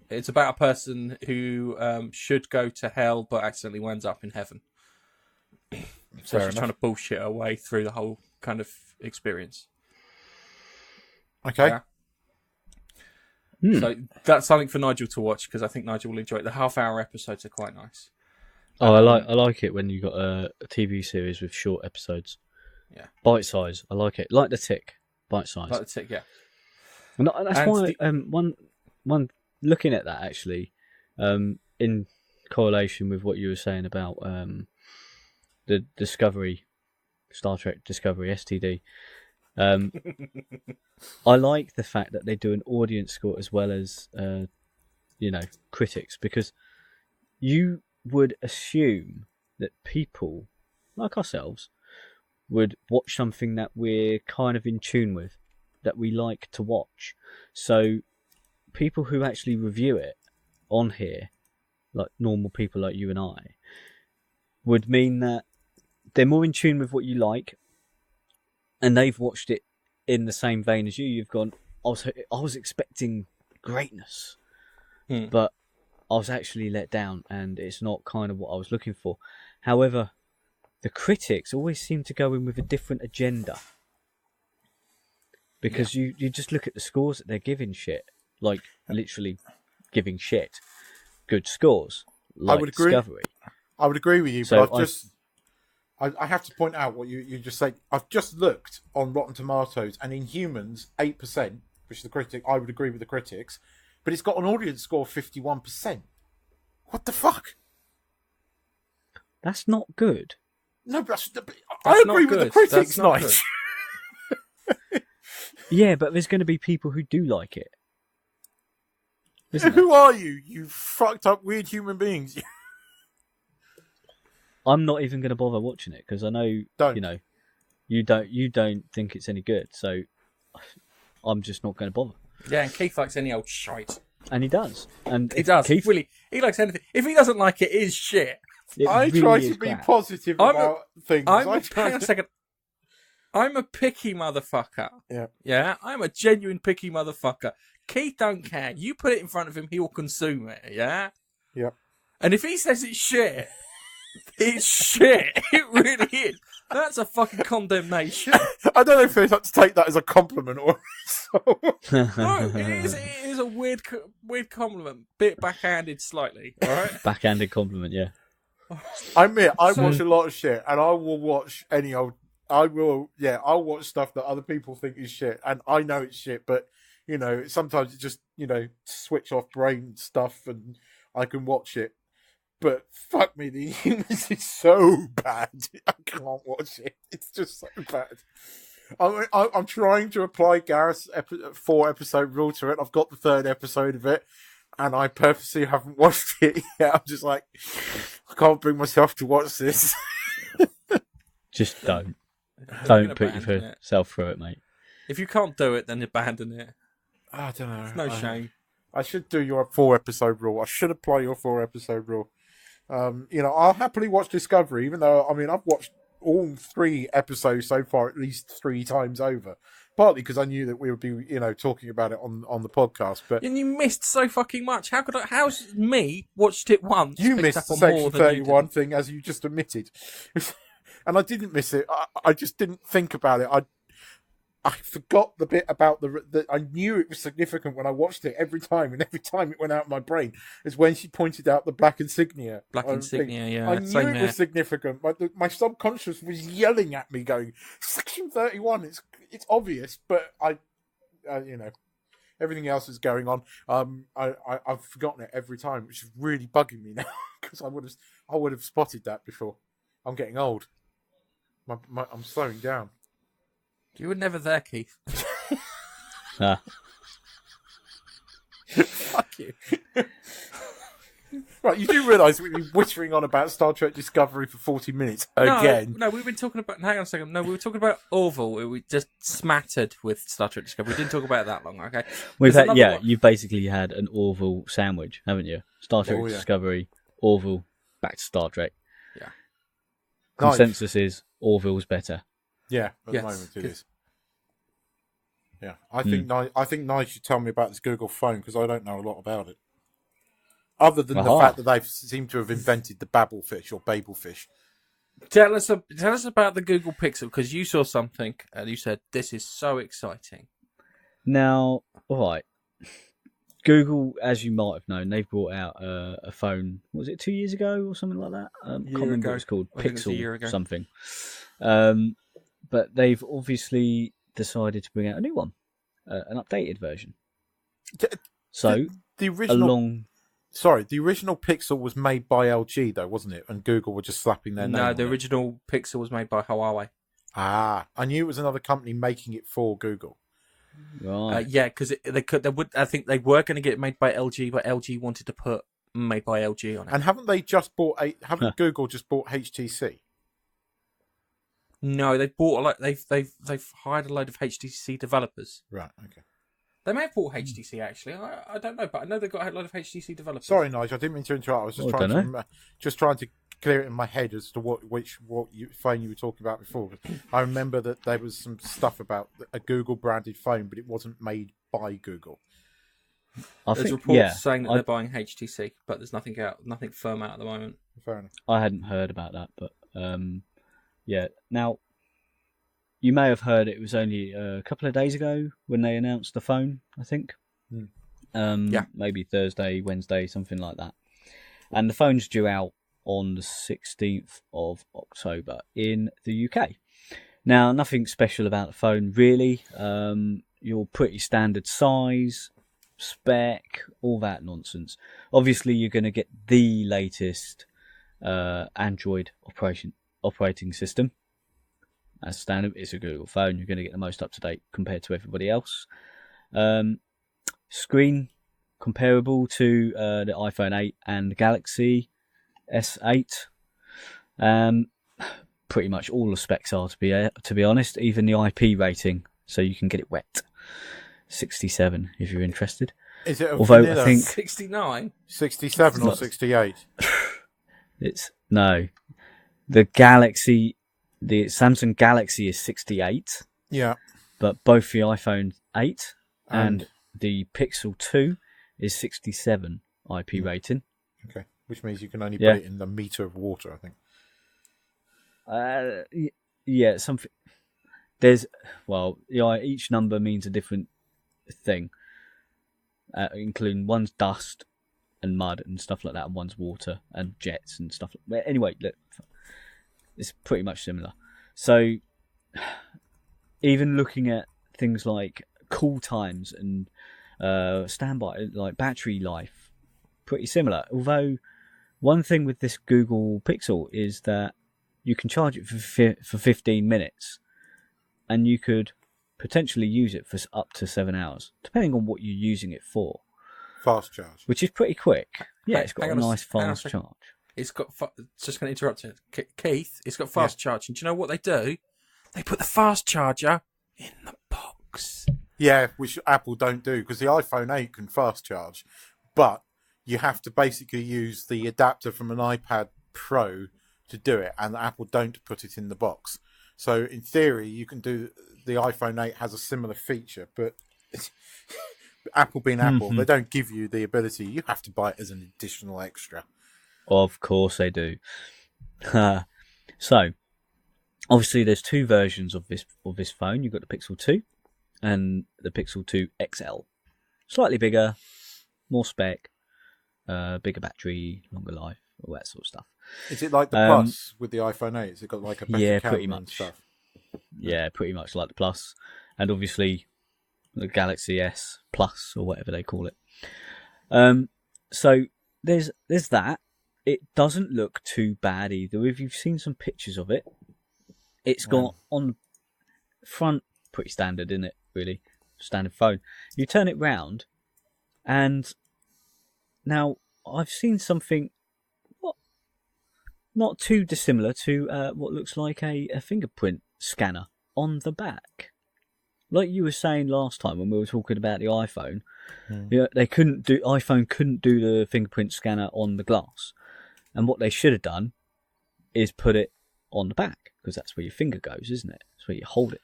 It's about a person who should go to hell but accidentally winds up in heaven. So Fair she's enough. trying to bullshit her way through the whole kind of experience. Okay. Yeah. So that's something for Nigel to watch because I think Nigel will enjoy it. The half-hour episodes are quite nice. Oh, I like it when you got a TV series with short episodes. Yeah. Bite size. I like it. Like The Tick. Bite size. Like the tick, yeah. And that's And why one looking at that actually, in correlation with what you were saying about the Discovery, Star Trek Discovery STD. I like the fact that they do an audience score as well as critics, because you would assume that people like ourselves would watch something that we're kind of in tune with, that we like to watch. So people who actually review it on here, like normal people like you and I, would mean that they're more in tune with what you like, and they've watched it in the same vein as you. You've gone, I was expecting greatness, but I was actually let down, and it's not kind of what I was looking for. However, the critics always seem to go in with a different agenda, because you just look at the scores that they're giving shit, like literally giving shit good scores, like I would agree. Discovery. I would agree with you, So but I have to point out what you just said. I've just looked on Rotten Tomatoes, and in humans, 8%, which is the critic. I would agree with the critics, but it's got an audience score of 51%. What the fuck? That's not good. No, but I That's agree not with the good. critics, That's not Nige. Yeah, but there's going to be people who do like it. Isn't Who are you? You fucked up weird human beings. I'm not even going to bother watching it because I know Don't. you don't think it's any good, so I'm just not going to bother. Yeah, and Keith likes any old shite. And he does, and He does. Keith, Really, he likes anything. If he doesn't like it, it is shit. it I really try is to be crap. positive about things. Hang on a second. I'm a picky motherfucker. Yeah. Yeah, I'm a genuine picky motherfucker. Keith don't care. You put it in front of him, he will consume it. Yeah. Yep. And if he says it's shit, it's shit. It really is. That's a fucking condemnation. I don't know if they have to take that as a compliment or so. No, it is a weird compliment. Bit backhanded slightly. All right. Backhanded compliment, yeah. I admit, I watch a lot of shit, and I will watch any old. I'll watch stuff that other people think is shit, and I know it's shit, but sometimes it just switch off brain stuff, and I can watch it. But fuck me, the humans is so bad. I can't watch it. It's just so bad. I'm trying to apply Gareth's 4-episode rule to it. I've got the 3rd episode of it, and I purposely haven't watched it yet. I'm just like, I can't bring myself to watch this. Just don't gonna put abandon yourself through it, mate. If you can't do it, then abandon it. I don't know. No shame. I should do your 4-episode rule. I should apply your 4-episode rule. I'll happily watch Discovery, even though, I've watched all 3 episodes so far at least 3 times over. Partly because I knew that we would be, talking about it on the podcast. But And you missed so fucking much. How's me watched it once? you picked missed up the on Section more than you 31 did? thing, as you just admitted. And I didn't miss it. I just didn't think about it. I forgot the bit about the. I knew it was significant when I watched it every time, and every time it went out of my brain is when she pointed out the black insignia. Black insignia, yeah. I knew same it here. was significant. My subconscious was yelling at me, going, "Section 31. It's obvious," but everything else is going on. I've forgotten it every time, which is really bugging me now because I would have spotted that before. I'm getting old. I'm slowing down. You were never there, Keith. Fuck you. Right, you do realise we've been whittering on about Star Trek Discovery for 40 minutes again. No, we've been talking about... Hang on a second. No, we were talking about Orville. We just smattered with Star Trek Discovery. We didn't talk about it that long, okay? You've basically had an Orville sandwich, haven't you? Star Trek Discovery, Orville, back to Star Trek. Yeah. Consensus is Orville's better. Yeah, at the moment it is. Yeah, I think Nigel should tell me about this Google phone because I don't know a lot about it. Other than the fact that they seem to have invented the Babelfish or Babelfish. Tell us about the Google Pixel because you saw something and you said this is so exciting. Now, all right, Google, as you might have known, they've brought out a phone. Was it 2 years ago or something like that? I can't remember what it's called. Pixel something. But they've obviously decided to bring out a new one, an updated version. So the original. Sorry, the original Pixel was made by LG, though, wasn't it? And Google were just slapping their name on it. No, the original Pixel was made by Huawei. Ah, I knew it was another company making it for Google. Right. Yeah, because I think they were going to get it made by LG, but LG wanted to put made by LG on it. And haven't they just bought? Haven't Google just bought HTC? No, they've bought they've hired a load of HTC developers. Right. Okay. They may have bought HTC actually. I don't know, but I know they've got a lot of HTC developers. Sorry, Nigel, I didn't mean to interrupt. I was just trying to clear it in my head as to what phone you were talking about before. I remember that there was some stuff about a Google branded phone, but it wasn't made by Google. There's reports saying that they're buying HTC, but there's nothing firm out at the moment. Fair enough. I hadn't heard about that, but yeah. Now, you may have heard it was only a couple of days ago when they announced the phone, I think. Maybe Thursday, Wednesday, something like that. And the phone's due out on the 16th of October in the UK. Now, nothing special about the phone, really. Your pretty standard size, spec, all that nonsense. Obviously, you're going to get the latest Android operating system. As standard, it's a Google phone. You're going to get the most up to date compared to everybody else. Screen comparable to the iPhone 8 and the Galaxy S8. Pretty much all the specs are to be honest. Even the IP rating, so you can get it wet. 67 if you're interested. Is it? Although I think 69, 67 or 68. It's no. The Galaxy. The Samsung Galaxy is 68. Yeah. But both the iPhone 8 and the Pixel 2 is 67 IP rating. Okay. Which means you can only put it in the meter of water, I think. Yeah, something. There's, each number means a different thing. Including one's dust and mud and stuff like that, and one's water and jets and stuff like that. Anyway, look. It's pretty much similar. So, even looking at things like call times and standby, like battery life, pretty similar. Although, one thing with this Google Pixel is that you can charge it for 15 minutes, and you could potentially use it for up to 7 hours, depending on what you're using it for. Fast charge. Which is pretty quick. Yeah, it's got a nice fast charge. It's got. Just going to interrupt you, Keith. It's got fast charging. Do you know what they do? They put the fast charger in the box. Yeah, which Apple don't do because the iPhone 8 can fast charge, but you have to basically use the adapter from an iPad Pro to do it, and Apple don't put it in the box. So in theory, you can do. The iPhone 8 has a similar feature, but Apple being Apple, they don't give you the ability. You have to buy it as an additional extra. Of course they do. So, obviously, there's two versions of this phone. You've got the Pixel 2 and the Pixel 2 XL. Slightly bigger, more spec, bigger battery, longer life, all that sort of stuff. Is it like the Plus with the iPhone 8? Has it got like a better camera pretty much. And stuff? Yeah, pretty much like the Plus. And obviously, the Galaxy S Plus, or whatever they call it. So, there's that. It doesn't look too bad either. If you've seen some pictures of it, It's got on front, pretty standard, isn't it? Really standard phone. You turn it round, and now I've seen something not too dissimilar to what looks like a fingerprint scanner on the back. Like you were saying last time when we were talking about the iPhone, iPhone couldn't do the fingerprint scanner on the glass, and what they should have done is put it on the back, because that's where your finger goes, isn't it? That's where you hold it,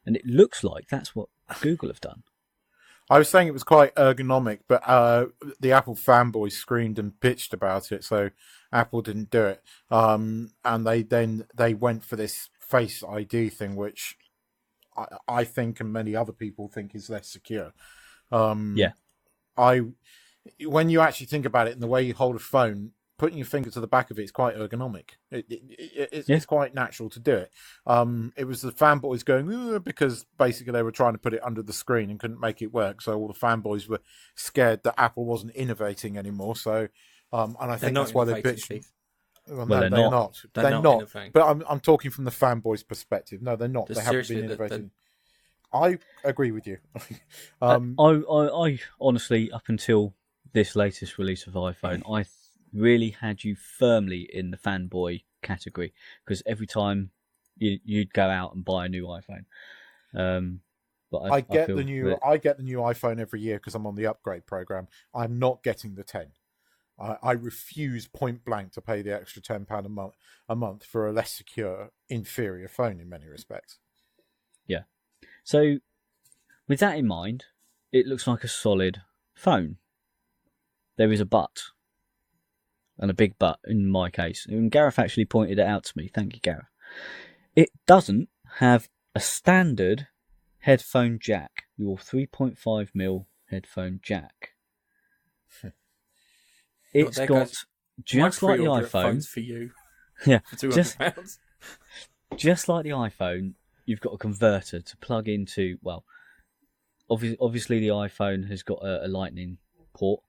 and it looks like that's what Google have done. I was saying it was quite ergonomic, but the Apple fanboys screamed and bitched about it, so Apple didn't do it. And they went for this Face ID thing, which I think and many other people think is less secure. When you actually think about it, and the way you hold a phone, putting your finger to the back of it is quite ergonomic. It's quite natural to do it. It was the fanboys going because basically they were trying to put it under the screen and couldn't make it work. So all the fanboys were scared that Apple wasn't innovating anymore. So, and I think that's why they bitched. Well, no, they're not. They're not. But I'm talking from the fanboys' perspective. No, they're not. They haven't been innovating. I agree with you. I honestly, up until this latest release of iPhone, I really had you firmly in the fanboy category, because every time you'd go out and buy a new iPhone. But I get the new iPhone every year because I'm on the upgrade program. I'm not getting the 10. I refuse point blank to pay the extra £10 a month for a less secure, inferior phone in many respects. Yeah. So, with that in mind, it looks like a solid phone. There is a but, and a big but in my case. And Gareth actually pointed it out to me. Thank you, Gareth. It doesn't have a standard headphone jack, your 3.5mm headphone jack. It's got just like the iPhone. For you. Yeah, for £200. Just like the iPhone, you've got a converter to plug into. Well, obviously the iPhone has got a Lightning port.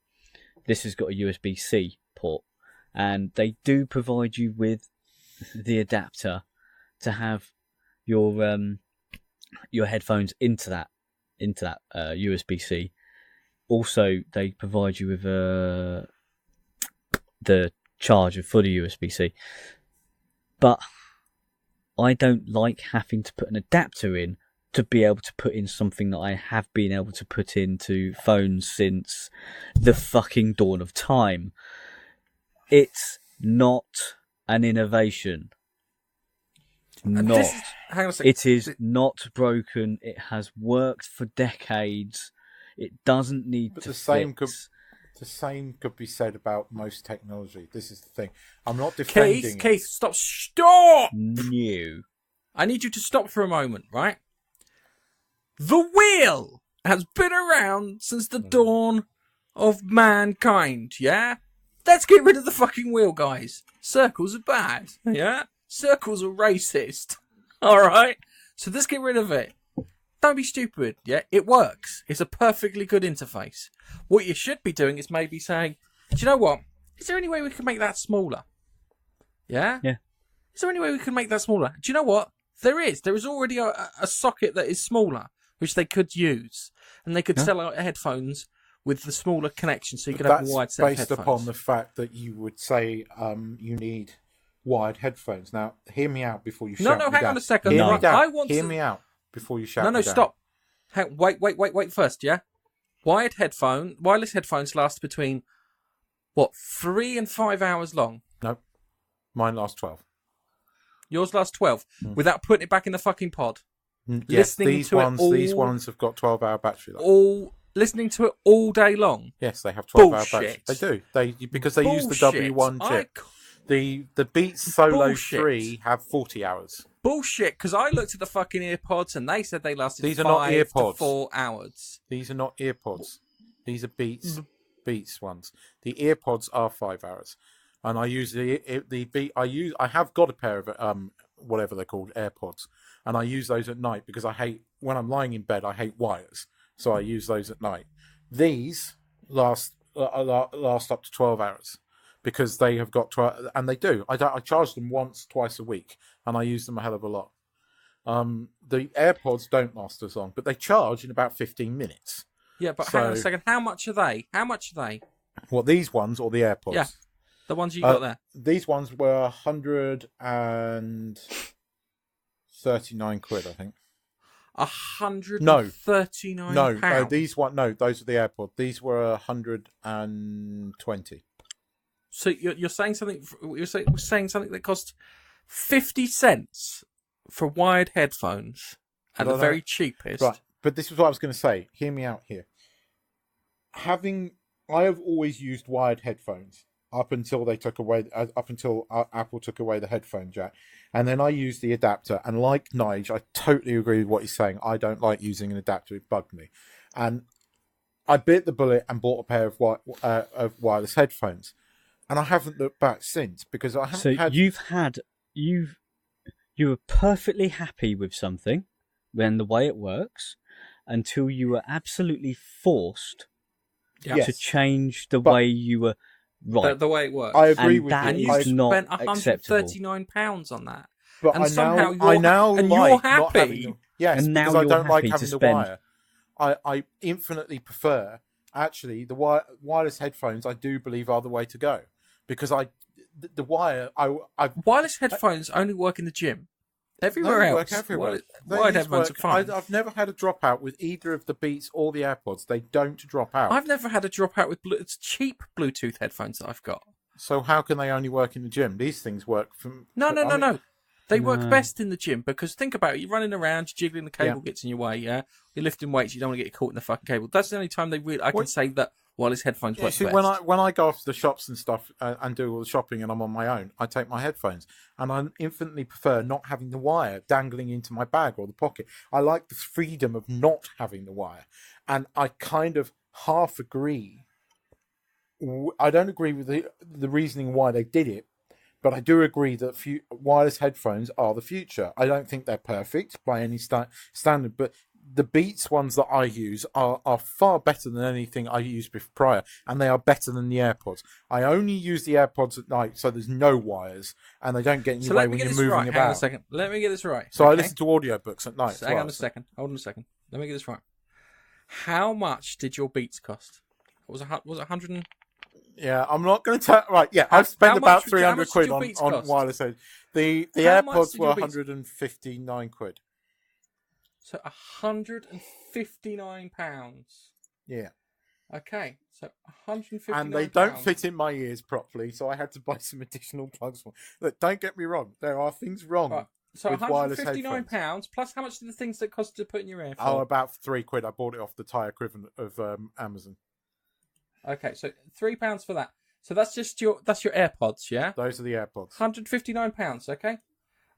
This has got a USB-C port, and they do provide you with the adapter to have your headphones into that USB-C. Also, they provide you with the charger for the USB-C. But I don't like having to put an adapter in to be able to put in something that I have been able to put into phones since the fucking dawn of time. It's not an innovation. Hang on a second. It is not broken. It has worked for decades. It doesn't need to fix. The same could be said about most technology. This is the thing. I'm not defending Keith, stop! No. I need you to stop for a moment, right? The wheel has been around since the dawn of mankind, yeah? Let's get rid of the fucking wheel, guys. Circles are bad, yeah? Circles are racist, alright? So let's get rid of it. Don't be stupid, yeah? It works. It's a perfectly good interface. What you should be doing is maybe saying, do you know what? Is there any way we can make that smaller? Yeah? Yeah. Is there any way we can make that smaller? Do you know what? There is. There is already a socket that is smaller, which they could use. And they could sell out headphones with the smaller connection, so you could have a wide set of headphones. That's based upon the fact that you would say you need wired headphones. Now, hear me out before you shout me down. Hang on a second. Hear me down. Hear me out before you shout me down. Stop. Wait first, yeah? Wireless headphones last between, 3 and 5 hours long? No. Mine lasts 12. Yours lasts 12? Without putting it back in the fucking pod? Yes, these ones have got 12-hour battery life. Listening to it all day long? Yes, they have 12-hour battery. They do. Because they use the W1 chip. The Beats Solo 3 have 40 hours. Bullshit, because I looked at the fucking earpods and they said they lasted These are not 5 earpods. to 4 hours. These are not earpods. These are Beats ones. The earpods are 5 hours. And I use I have got a pair of whatever they're called, AirPods, and I use those at night because when I'm lying in bed, I hate wires, so I use those at night. These last up to 12 hours because they have got 12, and they do. I charge them twice a week, and I use them a hell of a lot. The AirPods don't last as long, but they charge in about 15 minutes. Yeah, but hang on a second. How much are they? What, these ones or the AirPods? Yeah, the ones you got there. These ones were 139 quid, I think. 139 No, pounds. those are the AirPods. These were 120. So you're saying something? You're saying something that cost 50 cents for wired headphones at the very cheapest. Right, but this is what I was going to say. Hear me out here. I have always used wired headphones up until Apple took away the headphone jack, and then I used the adapter. And like Nigel, I totally agree with what he's saying. I don't like using an adapter; it bugged me, and I bit the bullet and bought a pair of wireless headphones, and I haven't looked back since because I haven't had. You were perfectly happy with something, then the way it works, until you were absolutely forced to change the way you were. Right, the way it works. I agree with that you. is not spent acceptable. £139 on that. But and I now like you're happy. Yes, and now because I you're don't like happy having to the spend. wire. I infinitely prefer, actually, the wireless headphones. I do believe are the way to go because the wire. Wireless headphones only work in the gym. Everywhere else, work everywhere. Wired headphones are fine. I've never had a dropout with either of the Beats or the AirPods. They don't drop out. I've never had a dropout with it's cheap Bluetooth headphones that I've got. So how can they only work in the gym? These things work from... No. They work best in the gym because think about it. You're running around, you're jiggling, the cable gets in your way, yeah? You're lifting weights, you don't want to get caught in the fucking cable. That's the only time I can say that wireless headphones work see, best. when I go off to the shops and stuff and do all the shopping and I'm on my own, I take my headphones. And I infinitely prefer not having the wire dangling into my bag or the pocket. I like the freedom of not having the wire. And I kind of half agree. I don't agree with the reasoning why they did it, but I do agree that wireless headphones are the future. I don't think they're perfect by any standard, but the Beats ones that I use are far better than anything I used prior, and they are better than the AirPods. I only use the AirPods at night, so there's no wires, and they don't get in your way when you're moving about. Hang on a second. Let me get this right. So I listen to audiobooks at night. Hang on a second. Hold on a second. Let me get this right. How much did your Beats cost? Was it 100? Yeah, I'm not going to tell. Right, yeah, I've spent about 300 quid on wireless heads. The AirPods were 159 quid. So £159. Yeah. Okay, so 159. And they don't fit in my ears properly, so I had to buy some additional plugs. Look, don't get me wrong. There are things wrong. Right. So with £159 plus how much did the things that cost to put in your ear for? Oh, about 3 quid. I bought it off the Thai equivalent of Amazon. Okay, so £3 for that. So that's just your AirPods, yeah? Those are the AirPods. £159, okay?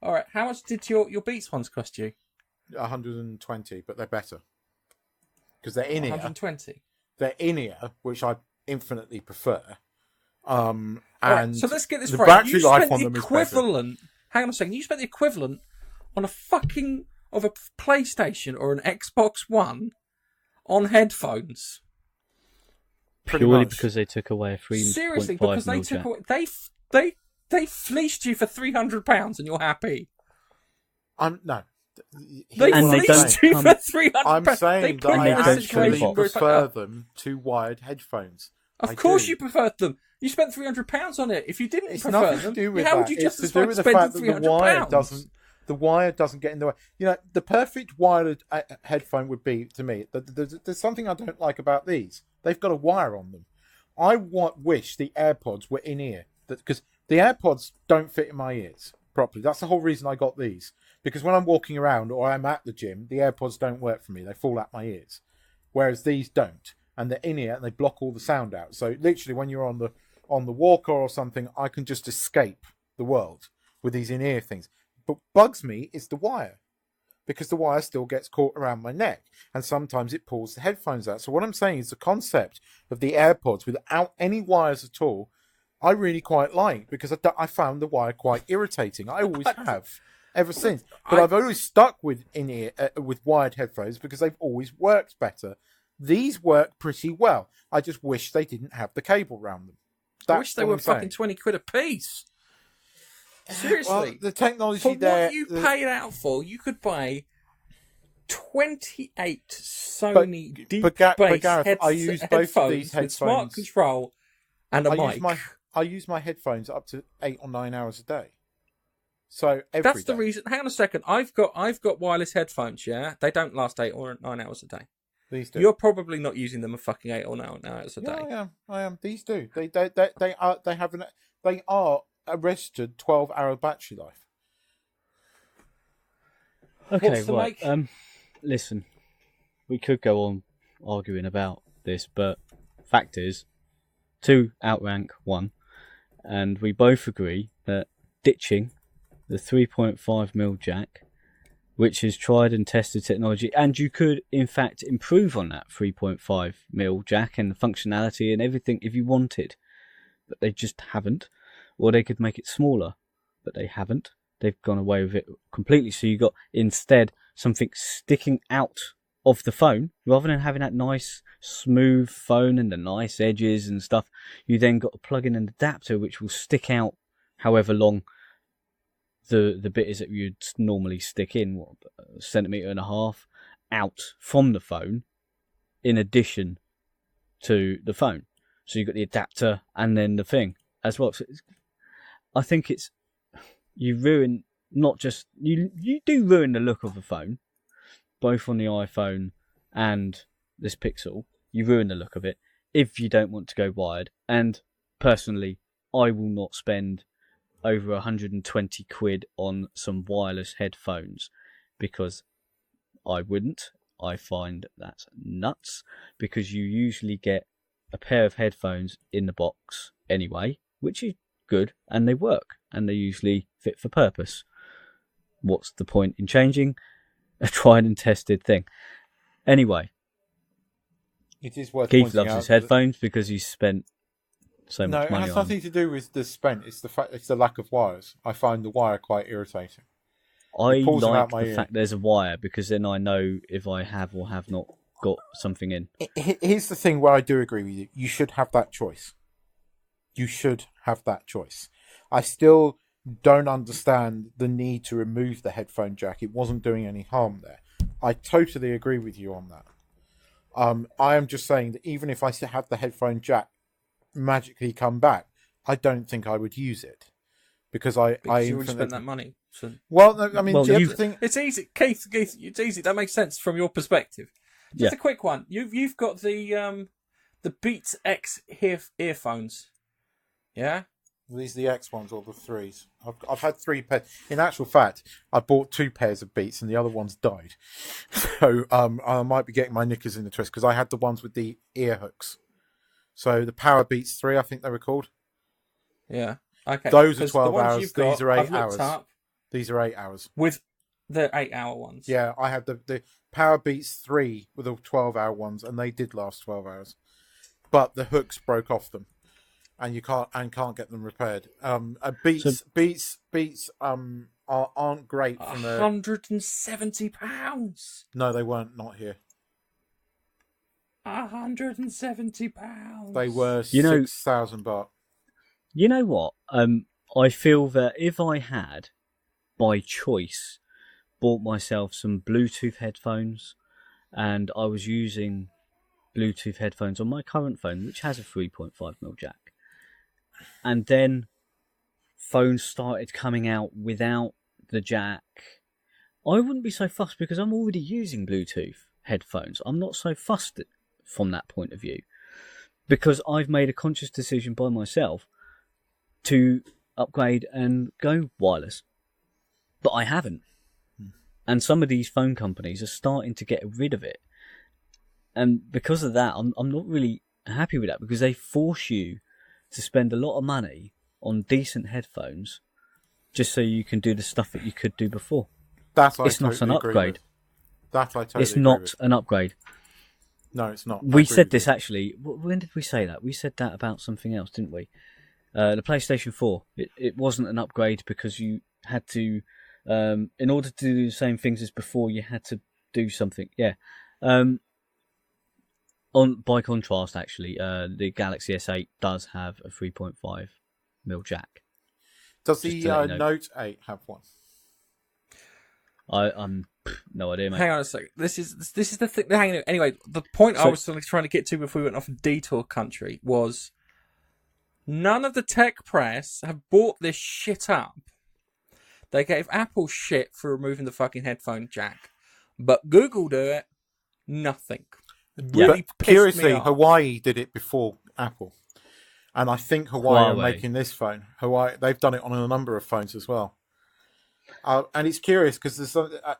All right. How much did your Beats ones cost you? 120, but they're better because they're in 120. They're in ear, which I infinitely prefer. And right, so let's get this the right. battery You life spent on the them equivalent. Is better. Hang on a second. You spent the equivalent on a PlayStation or an Xbox One on headphones. Purely because they took away a 3.5 Seriously, because they took away, they fleeced you for £300 and you're happy. No. They fleeced you for £300. I'm saying that I actually prefer them to wired headphones. Of course you preferred them. You spent £300 on it. If you didn't prefer them, how would you justify spending £300? The wire doesn't get in the way. You know, the perfect wired headphone would be, to me, there's something I don't like about these. They've got a wire on them. I wish the AirPods were in ear, because the AirPods don't fit in my ears properly. That's the whole reason I got these. Because when I'm walking around or I'm at the gym, the AirPods don't work for me. They fall out my ears. Whereas these don't. And they're in ear and they block all the sound out. So literally when you're on the walker or something, I can just escape the world with these in-ear things. But bugs me is the wire. Because the wire still gets caught around my neck. And sometimes it pulls the headphones out. So what I'm saying is the concept of the AirPods without any wires at all, I really quite like. Because I found the wire quite irritating. I always have. Ever since. But I've always stuck with in-ear with wired headphones because they've always worked better. These work pretty well. I just wish they didn't have the cable around them. I wish they were fucking 20 quid a piece. Seriously. Well, the technology For there. what you paid out for, you could buy 28 Sony deep bass Gareth, I use both of these headphones with smart headphones. control and a mic. I use my headphones up to 8 or 9 hours a day. So That's the day. reason. Hang on a second. I've got wireless headphones. Yeah, they don't last 8 or 9 hours a day. These do. You're probably not using them a fucking 8 or 9 hours a day. I am. These do. They are a registered 12-hour battery life. Okay, What's the right. make? Listen, we could go on arguing about this, but fact is, 2 outrank 1, and we both agree that ditching the 3.5mm jack, which is tried and tested technology, and you could in fact improve on that 3.5mm jack and the functionality and everything if you wanted, but they just haven't. Or they could make it smaller, but they haven't. They've gone away with it completely. So you got instead something sticking out of the phone, rather than having that nice smooth phone and the nice edges and stuff. You then got to plug in an adapter which will stick out however long the bit is that you'd normally stick in, a centimetre and a half out from the phone, in addition to the phone. So you've got the adapter and then the thing as well. So I think you ruin, not just, you do ruin the look of the phone, both on the iPhone and this Pixel. You ruin the look of it if you don't want to go wired. And personally, I will not spend over 120 quid on some wireless headphones, because I wouldn't. I find that's nuts, because you usually get a pair of headphones in the box anyway, which is good, and they work, and they usually fit for purpose. What's the point in changing a tried and tested thing? Anyway, it is worth Keith loves out his headphones because he's spent so much money on them. No, it has nothing to do with the spent. It's the lack of wires. I find the wire quite irritating. I like the fact there's a wire, because then I know if I have or have not got something in. Here's the thing where I do agree with you. You should have that choice. You should have that choice. I still don't understand the need to remove the headphone jack. It wasn't doing any harm there. I totally agree with you on that. I am just saying that even if I had the headphone jack magically come back, I don't think I would use it, because I you already spent that money. So... Well, no, I mean, the other thing... It's easy, Keith. It's easy. That makes sense from your perspective. Just a quick one. You've got the Beats X earphones. Yeah. These are the X ones or the 3s. I've had 3 pairs. In actual fact, I bought 2 pairs of Beats and the other one's died. So I might be getting my knickers in the twist, because I had the ones with the ear hooks. So the Power Beats 3, I think they were called. Yeah. Okay. Those are 12 hours. These are 8 hours. These are 8 hours. With the 8-hour ones. Yeah, I had the Power Beats 3 with the 12-hour ones, and they did last 12 hours. But the hooks broke off them, and you can't get them repaired. Beats aren't great from the £170. No, they weren't. Not here. £170. They were 6,000 baht. You know what? I feel that if I had, by choice, bought myself some Bluetooth headphones, and I was using Bluetooth headphones on my current phone, which has a 3.5mm jack, and then phones started coming out without the jack, I wouldn't be so fussed, because I'm already using Bluetooth headphones. I'm not so fussed from that point of view, because I've made a conscious decision by myself to upgrade and go wireless. But I haven't. And some of these phone companies are starting to get rid of it. And because of that, I'm not really happy with that, because they force you to spend a lot of money on decent headphones just so you can do the stuff that you could do before. It's not an upgrade. It's not an upgrade. No, it's not. We said this actually. When did we say that? We said that about something else, didn't we? The PlayStation 4. It wasn't an upgrade because you had to, in order to do the same things as before, you had to do something. Yeah. By contrast, actually, the Galaxy S8 does have a 3.5mm jack. Does Just the to let you know. Note 8 have one? I'm no idea, mate. Hang on a second. This is the thing. Hang on. Anyway, the point I was sort of trying to get to before we went off detour country was none of the tech press have brought this shit up. They gave Apple shit for removing the fucking headphone jack, but Google do it. Nothing. Really But curiously, off. Hawaii did it before Apple, and I think Hawaii are making this phone. They've done it on a number of phones as well. And it's curious because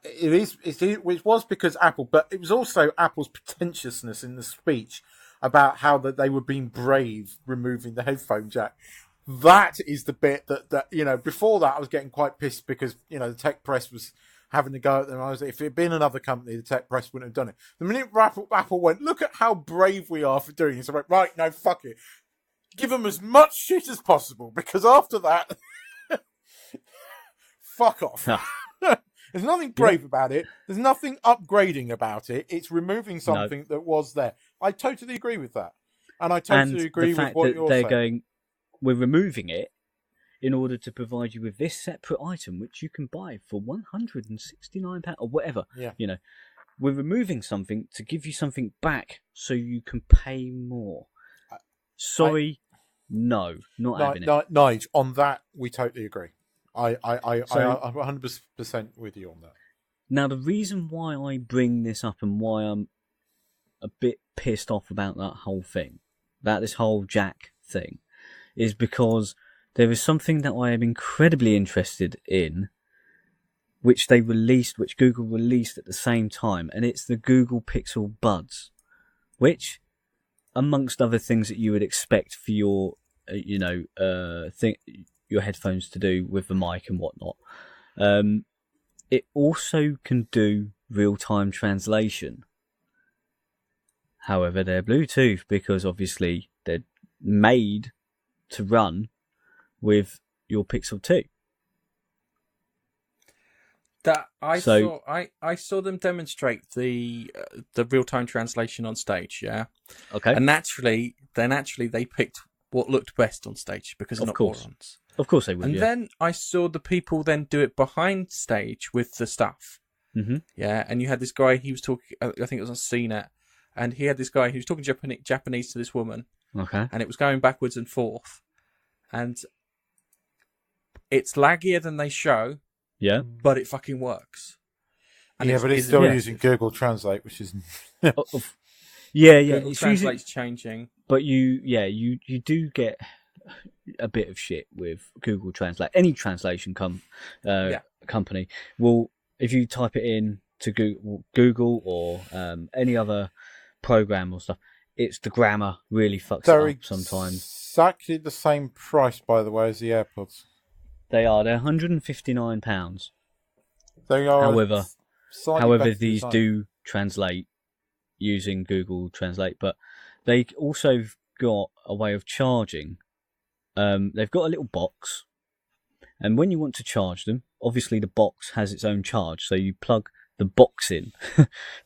it was because Apple, but it was also Apple's pretentiousness in the speech about how that they were being brave removing the headphone jack. That is the bit that before that I was getting quite pissed because the tech press was having to go at them. If it had been another company, the tech press wouldn't have done it. The minute Apple went, look at how brave we are for doing it. So I went, right, no, fuck it. Give them as much shit as possible because after that, fuck off. There's nothing brave about it. There's nothing upgrading about it. It's removing something that was there. I totally agree with that. And I totally agree with what you're saying. Going, we're removing it in order to provide you with this separate item, which you can buy for £169 or whatever. Yeah. We're removing something to give you something back so you can pay more. Sorry, not having it. Nigel, on that, we totally agree. I'm 100% with you on that. Now, the reason why I bring this up and why I'm a bit pissed off about that whole thing, about this whole jack thing, is because there is something that I am incredibly interested in, which Google released at the same time, and it's the Google Pixel Buds, which, amongst other things that you would expect for your, your headphones to do with the mic and whatnot, it also can do real-time translation. However, they're Bluetooth because obviously they're made to run with your Pixel 2. I saw them demonstrate the real-time translation on stage, yeah. Okay. And naturally they picked what looked best on stage because they're not morons. Of course they would. And then I saw the people then do it behind stage with the stuff. Mm-hmm. Yeah, and you had this guy. He was talking. I think it was on CNET, and he had this guy. He was talking Japanese to this woman. Okay. And it was going backwards and forth, and it's laggier than they show. Yeah. But it fucking works. And but it's still using Google Translate, which is. Google Translate's changing. But you do get a bit of shit with Google Translate. Any translation company will, if you type it in to Google or any other program or stuff, it's the grammar really fucks it up sometimes. Exactly the same price, by the way, as the AirPods. They're £159. They are. However, these do translate using Google Translate, but they also got a way of charging. They've got a little box, and when you want to charge them, obviously the box has its own charge, so you plug the box in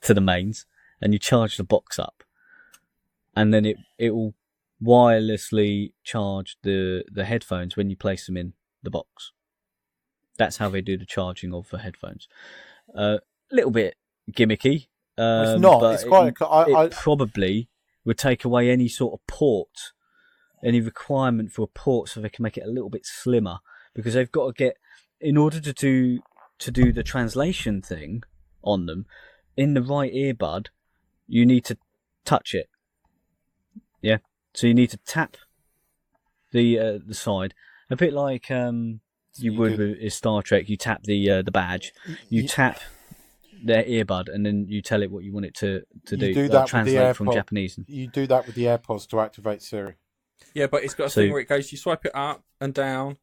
to the mains, and you charge the box up, and then it will wirelessly charge the headphones when you place them in the box. That's how they do the charging of the headphones. A little bit gimmicky. It's not. But it's quite. It probably would take away any sort of port, any requirement for a port, so they can make it a little bit slimmer, because they've got to get, in order to do the translation thing on them, in the right earbud, you need to touch it. Yeah, so you need to tap the side, a bit like you would with Star Trek. You tap the badge, you tap their earbud, and then you tell it what you want it to do. You do that translate with the from Japanese. You do that with the AirPods to activate Siri. Yeah, but it's got a thing where it goes, you swipe it up and down,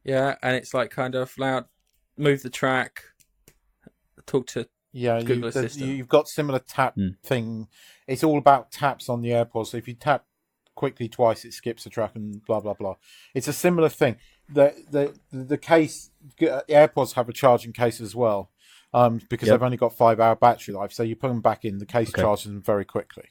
yeah, and it's like kind of loud, move the track, talk to Google Assistant. You've got similar tap thing. It's all about taps on the AirPods. So if you tap quickly twice, it skips the track and blah, blah, blah. It's a similar thing. The case, AirPods have a charging case as well, because they've only got 5-hour battery life. So you put them back in, the case charges them very quickly.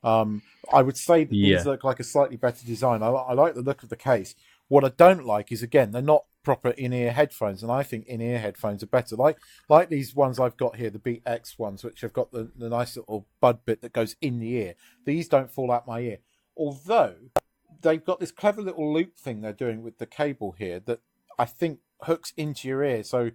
I would say that these look like a slightly better design. I like the look of the case. What I don't like is, again, they're not proper in-ear headphones, and I think in-ear headphones are better. Like these ones I've got here, the Beat X ones, which have got the nice little bud bit that goes in the ear. These don't fall out my ear. Although they've got this clever little loop thing they're doing with the cable here that I think hooks into your ear, so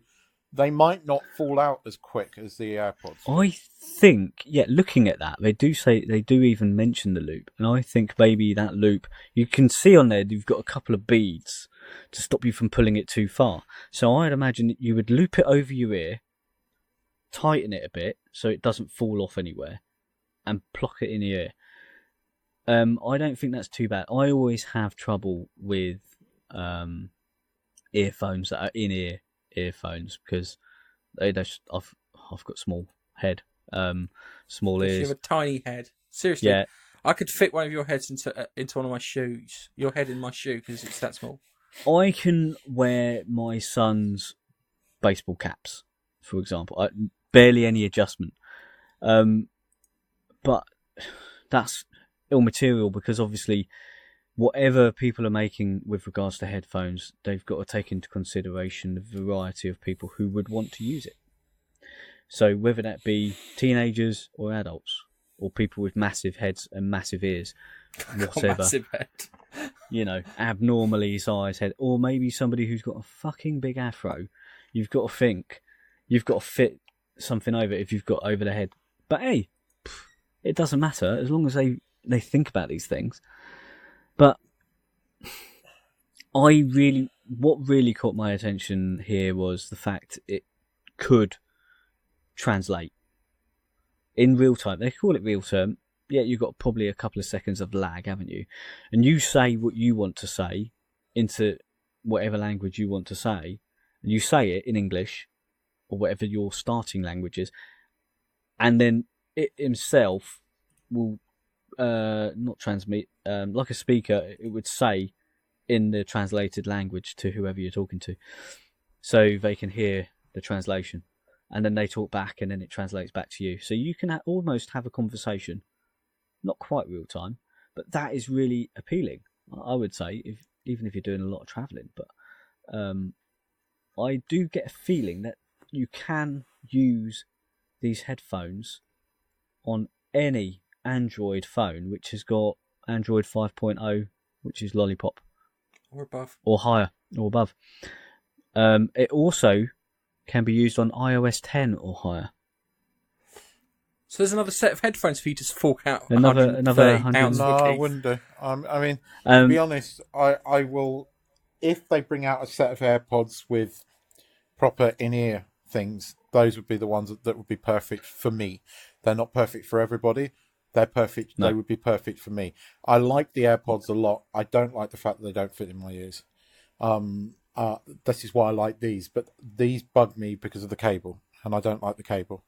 they might not fall out as quick as the AirPods. I think, looking at that, they do even mention the loop, and I think maybe that loop, you can see on there you've got a couple of beads to stop you from pulling it too far. So I'd imagine you would loop it over your ear, tighten it a bit so it doesn't fall off anywhere, and pluck it in the ear. I don't think that's too bad. I always have trouble with earphones that are in-ear earphones because I've got small head, small ears. You have a tiny head. Seriously, yeah. I could fit one of your heads into one of my shoes. Your head in my shoe because it's that small. I can wear my son's baseball caps, for example. Barely any adjustment, but that's immaterial because obviously whatever people are making with regards to headphones, they've got to take into consideration the variety of people who would want to use it. So whether that be teenagers or adults or people with massive heads and massive ears, whatever, Massive head. Abnormally sized head, or maybe somebody who's got a fucking big afro, you've got to think, you've got to fit something over if you've got over the head. But hey, it doesn't matter as long as they think about these things. But what really caught my attention here was the fact it could translate in real time. They call it real time. Yeah, you've got probably a couple of seconds of lag, haven't you? And you say what you want to say into whatever language you want to say, and you say it in English or whatever your starting language is, and then it himself will not transmit, like a speaker, it would say in the translated language to whoever you're talking to, so they can hear the translation, and then they talk back, and then it translates back to you. So you can almost have a conversation, not quite real time, but that is really appealing, I would say, even if you're doing a lot of travelling. But I do get a feeling that you can use these headphones on any Android phone which has got Android 5.0, which is Lollipop, or above, or higher, or above. It also can be used on iOS 10 or higher. So there's another set of headphones for you to fork out Another £130 No, for I Keith. wouldn't do. I mean, to be honest, I will, if they bring out a set of AirPods with proper in-ear things, those would be the ones that would be perfect for me. They're not perfect for everybody. They're perfect. No. They would be perfect for me. I like the AirPods a lot. I don't like the fact that they don't fit in my ears. This is why I like these. But these bug me because of the cable, and I don't like the cable.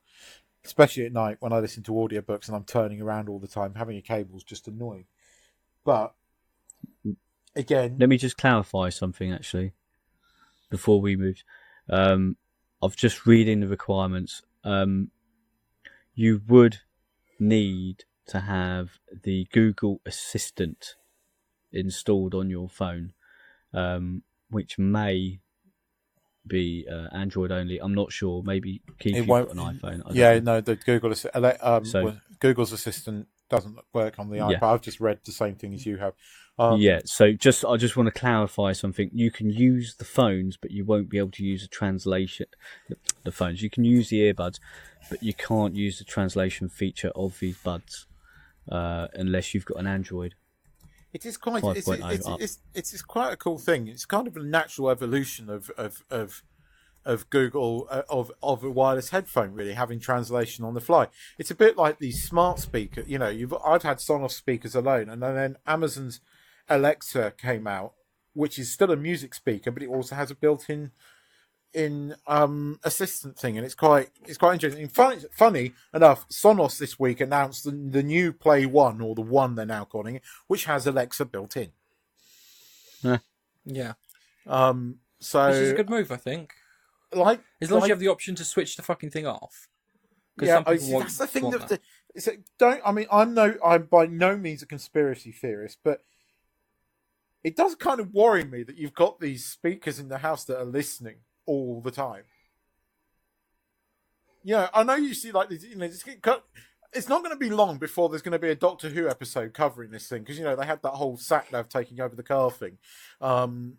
Especially at night when I listen to audiobooks and I'm turning around all the time. Having a cable is just annoying. But, again... Let me just clarify something, actually, before we move. I've just reading the requirements. You would need to have the Google Assistant installed on your phone, which may be Android only. I'm not sure. Maybe Keith, you've got an iPhone. The Google Google's Assistant doesn't work on the iPad. Yeah. I've just read the same thing as you have. So I just want to clarify something. You can use the phones, but you won't be able to use the translation. The phones. You can use the earbuds, but you can't use the translation feature of these buds unless you've got an Android. It is quite. It's quite a cool thing. It's kind of a natural evolution of Google of a wireless headphone, really having translation on the fly. It's a bit like these smart speakers. I've had Sonos speakers alone, and then Amazon's Alexa came out, which is still a music speaker, but it also has a built-in assistant thing, and it's quite interesting. Funny enough, Sonos this week announced the new Play One, or the One they're now calling it, which has Alexa built in. Yeah. So which is a good move, I think. As long as you have the option to switch the fucking thing off. Yeah, that's the thing. I'm by no means a conspiracy theorist, but it does kind of worry me that you've got these speakers in the house that are listening all the time. Yeah, I know you see like these, it's not going to be long before there's going to be a Doctor Who episode covering this thing because they had that whole sat-nav taking over the car thing, and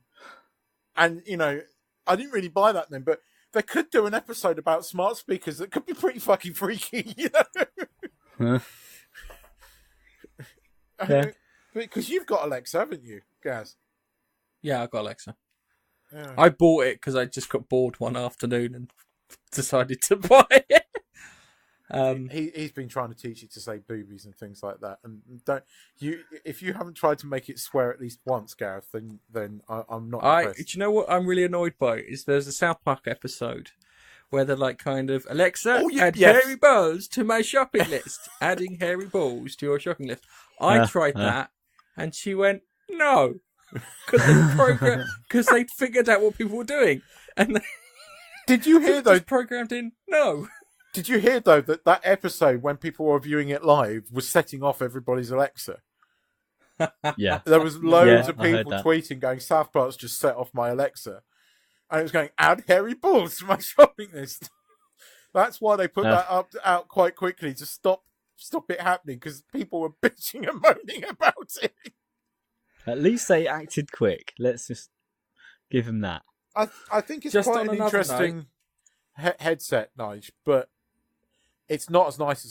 I didn't really buy that then, but they could do an episode about smart speakers that could be pretty fucking freaky, Huh? Yeah. Because you've got Alexa, haven't you, Gaz? Yeah, I got Alexa. Yeah. I bought it because I just got bored one afternoon and decided to buy it. He's been trying to teach you to say boobies and things like that, and if you haven't tried to make it swear at least once, Gareth, then I'm not impressed. Do you know what I'm really annoyed by? Is there's a South Park episode where they're like kind of, Alexa, add hairy balls to my shopping list. Adding hairy balls to your shopping list. I tried that, and she went, no. Because they'd figured out what people were doing. And did you hear, though? Programmed in, no. Did you hear, though, that episode, when people were viewing it live, was setting off everybody's Alexa? Yeah. There was loads of I heard people that. tweeting, going, South Park's just set off my Alexa. And it was going, add hairy balls to my shopping list. That's why they put that out quite quickly, to stop it happening, because people were bitching and moaning about it. At least they acted quick. Let's just give them that. I think it's Just quite on an another interesting headset, Nige, but it's not as nice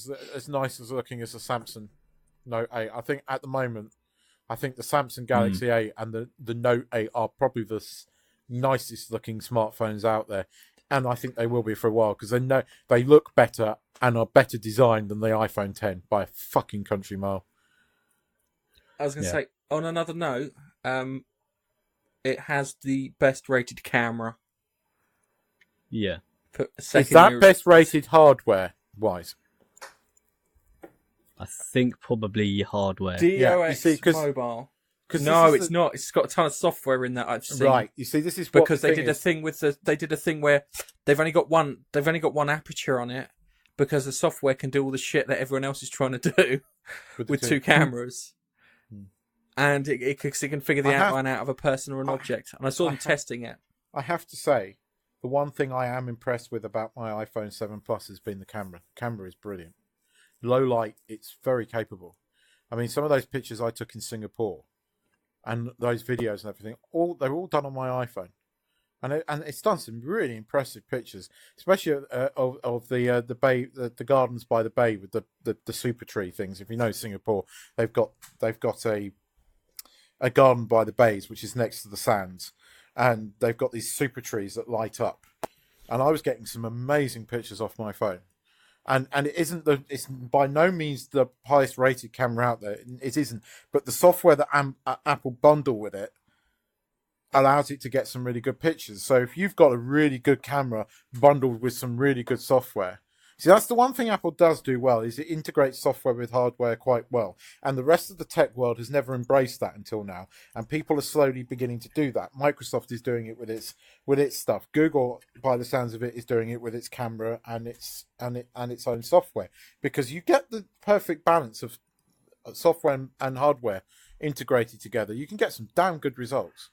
as looking as the Samsung Note 8. I think at the moment, the Samsung Galaxy 8 and the Note 8 are probably the nicest looking smartphones out there, and I think they will be for a while, because they look better and are better designed than the iPhone 10 by a fucking country mile. I was going to say, on another note, it has the best rated camera. Yeah. Is that best rated hardware wise? I think probably hardware. DOX you see, mobile. No, it's not. It's got a ton of software in that I've seen. Right. You see, this is because they did a thing where they've only got one aperture on it, because the software can do all the shit that everyone else is trying to do with two cameras. And it can figure the outline out of a person or an object. And I saw them testing it. I have to say, the one thing I am impressed with about my iPhone 7 Plus has been the camera. The camera is brilliant. Low light, it's very capable. I mean, some of those pictures I took in Singapore, and those videos and everything, they're all done on my iPhone. And it's done some really impressive pictures, especially of the bay, the gardens by the bay with the super tree things. If you know Singapore, they've got a garden by the bays, which is next to the sands, and they've got these super trees that light up. And I was getting some amazing pictures off my phone. And it's by no means the highest rated camera out there. It isn't, but the software that Apple bundle with it allows it to get some really good pictures. So if you've got a really good camera bundled with some really good software, see, that's the one thing Apple does do well, is it integrates software with hardware quite well. And the rest of the tech world has never embraced that until now. And people are slowly beginning to do that. Microsoft is doing it with its stuff. Google, by the sounds of it, is doing it with its camera and its own software. Because you get the perfect balance of software and hardware integrated together. You can get some damn good results.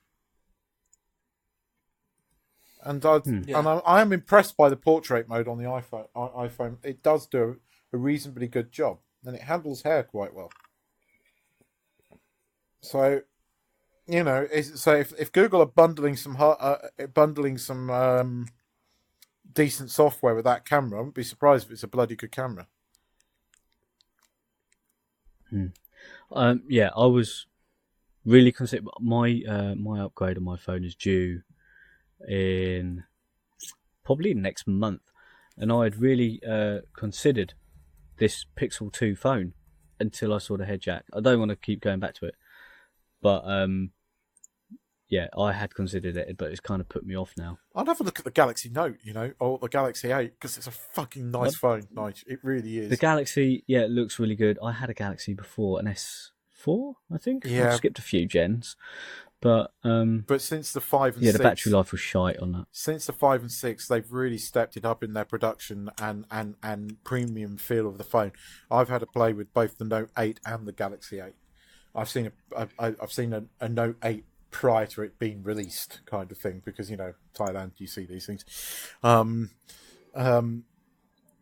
And I am impressed by the portrait mode on the iPhone. It does do a reasonably good job, and it handles hair quite well. So, if Google are bundling some decent software with that camera, I wouldn't be surprised if it's a bloody good camera. I was really concerned. My upgrade on my phone is due in probably next month, and I had really considered this Pixel 2 phone until I saw the head jack. I don't want to keep going back to it, but I had considered it, but it's kind of put me off now. I'd have a look at the Galaxy Note, or the Galaxy 8, because it's a fucking nice phone, Nige. It really is. The Galaxy, it looks really good. I had a Galaxy before, an S4, I think. Yeah. I skipped a few gens. But since the 5 and 6, the battery life was shite on that. Since the 5 and 6, they've really stepped it up in their production and premium feel of the phone. I've had a play with both the Note 8 and the Galaxy 8. I've seen a Note 8 prior to it being released, kind of thing, because Thailand, you see these things.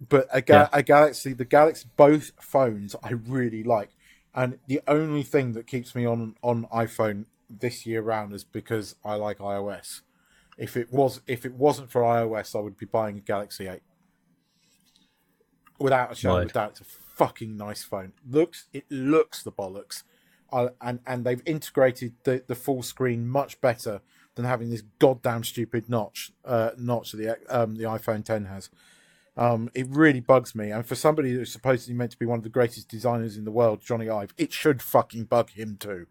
But a Galaxy, the Galaxy, both phones I really like, and the only thing that keeps me on iPhone this year round is because I like iOS. If it wasn't for iOS, I would be buying a Galaxy 8 without a shadow of a doubt. It's a fucking nice phone. It looks the bollocks, and they've integrated the full screen much better than having this goddamn stupid notch that the iPhone 10 has. It really bugs me, and for somebody who's supposedly meant to be one of the greatest designers in the world, Johnny Ive, it should fucking bug him too.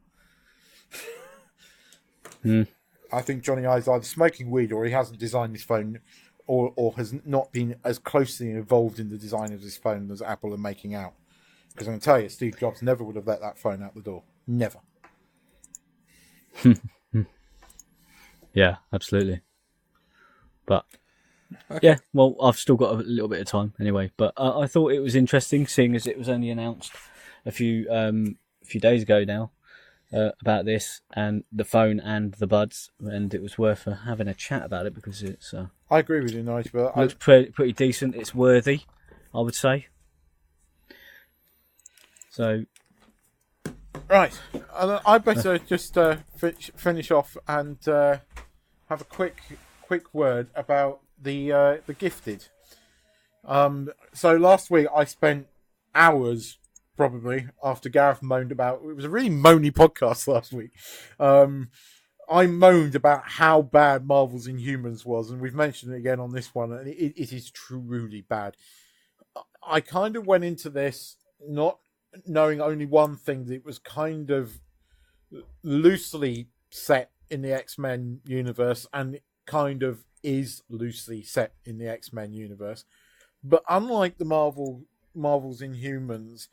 I think Johnny Ive's either smoking weed or he hasn't designed this phone, or has not been as closely involved in the design of this phone as Apple are making out. Because I'm going to tell you, Steve Jobs never would have let that phone out the door. Never. Yeah, absolutely. But yeah, well, I've still got a little bit of time anyway. But I thought it was interesting, seeing as it was only announced a few days ago now about this and the phone and the buds, and it was worth having a chat about it because it's. I agree with you, Nigel. Looks pretty decent. It's worthy, I would say. So. Right, I better just finish off and have a quick word about the Gifted. So last week I spent hours, probably, after Gareth moaned about. It was a really moany podcast last week. I moaned about how bad Marvel's Inhumans was, and we've mentioned it again on this one, and it is truly bad. I kind of went into this not knowing only one thing, that it was kind of loosely set in the X-Men universe, and it kind of is loosely set in the X-Men universe. But unlike the Marvel's Inhumans,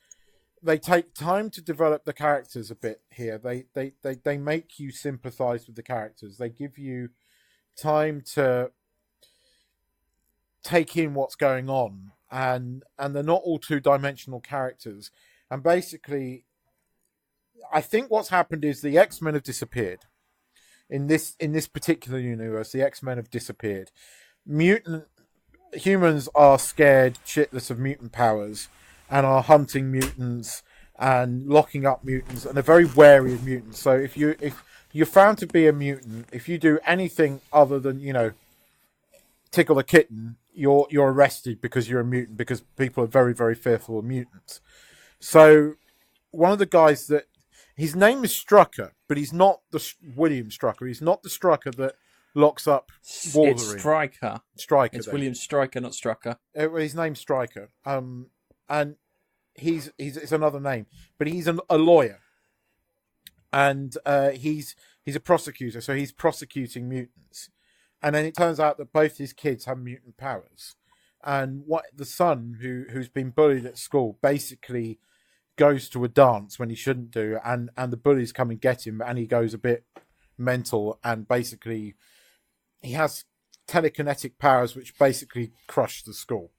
they take time to develop the characters a bit here. They make you sympathize with the characters. They give you time to take in what's going on, and they're not all two-dimensional characters. And basically, I think what's happened is the X-Men have disappeared. In this particular universe, the X-Men have disappeared. Humans are scared shitless of mutant powers and are hunting mutants and locking up mutants, and are very wary of mutants. So if you're found to be a mutant, if you do anything other than, tickle a kitten, you're arrested because you're a mutant, because people are very, very fearful of mutants. So one of the guys his name is Strucker, but he's not the William Strucker. He's not the Strucker that locks up Wolverine. It's Stryker. It's then. William Stryker, not Strucker. His name's Stryker. And it's another name, but he's a lawyer, and he's a prosecutor, so he's prosecuting mutants. And then it turns out that both his kids have mutant powers, and the son who's been bullied at school basically goes to a dance when he shouldn't do, and the bullies come and get him, and he goes a bit mental, and basically he has telekinetic powers which basically crush the school.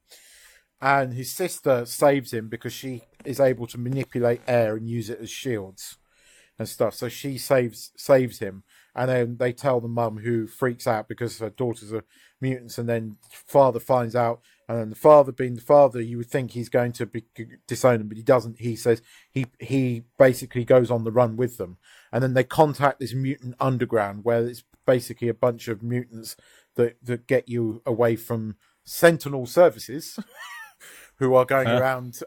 And his sister saves him because she is able to manipulate air and use it as shields and stuff. So she saves him, and then they tell the mum, who freaks out because her daughters are mutants, and then father finds out. And then the father, being the father, you would think he's going to disown them, but he doesn't. He says he basically goes on the run with them. And then they contact this mutant underground, where it's basically a bunch of mutants that get you away from Sentinel services, who are going around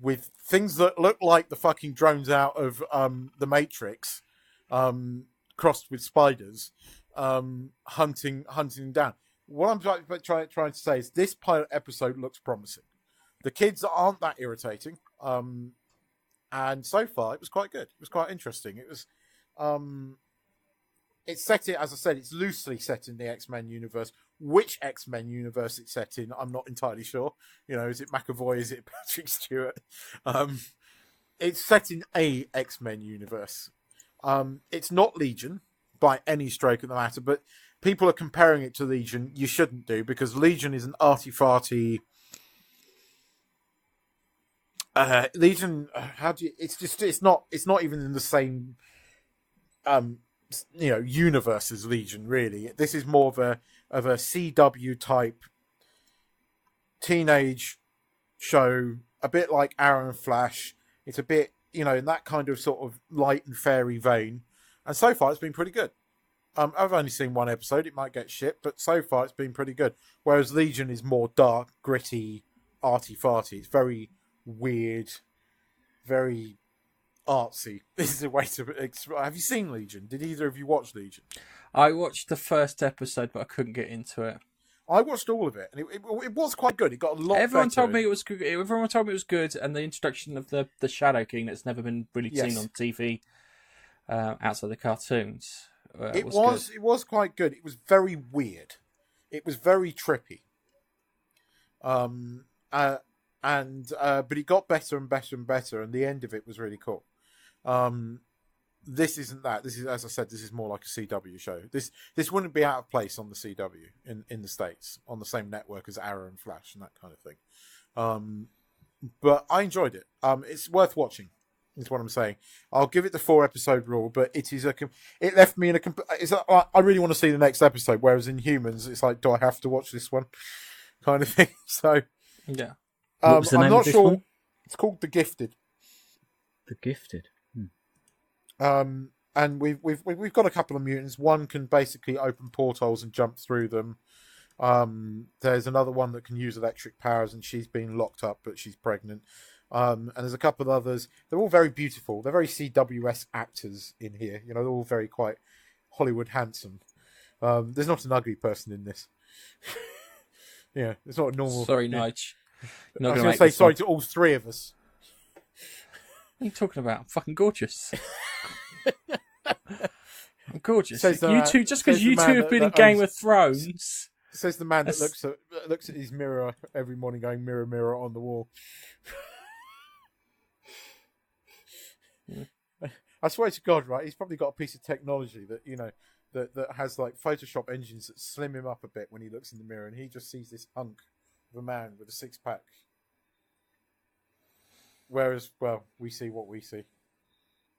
with things that look like the fucking drones out of the Matrix, crossed with spiders, hunting them down. What I'm trying to say is this pilot episode looks promising. The kids aren't that irritating, and so far it was quite good. It was quite interesting. It was, it's set in, as I said, it's loosely set in the X-Men universe. Which X-Men universe it's set in, I'm not entirely sure. Is it McAvoy? Is it Patrick Stewart? It's set in a X-Men universe. It's not Legion by any stroke of the matter, but people are comparing it to Legion. You shouldn't do, because Legion is an arty-farty Legion. How do you? It's not even in the same universe as Legion. Really, this is more of a CW type teenage show, a bit like Arrow and Flash. It's a bit, in that kind of sort of light and fairy vein. And so far, it's been pretty good. I've only seen one episode. It might get shit, but so far, it's been pretty good. Whereas Legion is more dark, gritty, arty-farty. It's very weird, very artsy. This is a way to... Have you seen Legion? Did either of you watch Legion? I watched the first episode, but I couldn't get into it. I watched all of it, and it was quite good. It got a lot Everyone better. told me it was good. Everyone told me it was good, and the introduction of the Shadow King that's never been really seen on TV outside the cartoons. It was quite good. It was very weird. It was very trippy. But it got better and better and better, and the end of it was really cool. This isn't that. This is, as I said, this is more like a CW show. This wouldn't be out of place on the CW in the States, on the same network as Arrow and Flash and that kind of thing. But I enjoyed it. It's worth watching. Is what I'm saying. I'll give it the 4-episode rule, but it left me in I really want to see the next episode. Whereas in Humans, it's like, do I have to watch this one? Kind of thing. So yeah. What was the name I'm not of this sure. one? It's called The Gifted. The Gifted. And we've got a couple of mutants. One can basically open portals and jump through them. There's another one that can use electric powers, and she's been locked up, but she's pregnant. And there's a couple of others. They're all very beautiful. They're very CWS actors in here. They're all very quite Hollywood handsome. There's not an ugly person in this. Yeah, it's not a normal. Sorry, Nigel. I was going to say sorry to all three of us. What are you talking about? I'm fucking gorgeous. I'm gorgeous. Says the you man- two, just because says the you two man have that- been in that Game owns- of Thrones. Says the man that looks at his mirror every morning, going, "Mirror, mirror on the wall." I swear to God, right? He's probably got a piece of technology that that has like Photoshop engines that slim him up a bit when he looks in the mirror, and he just sees this hunk of a man with a 6-pack. Whereas, well, we see what we see.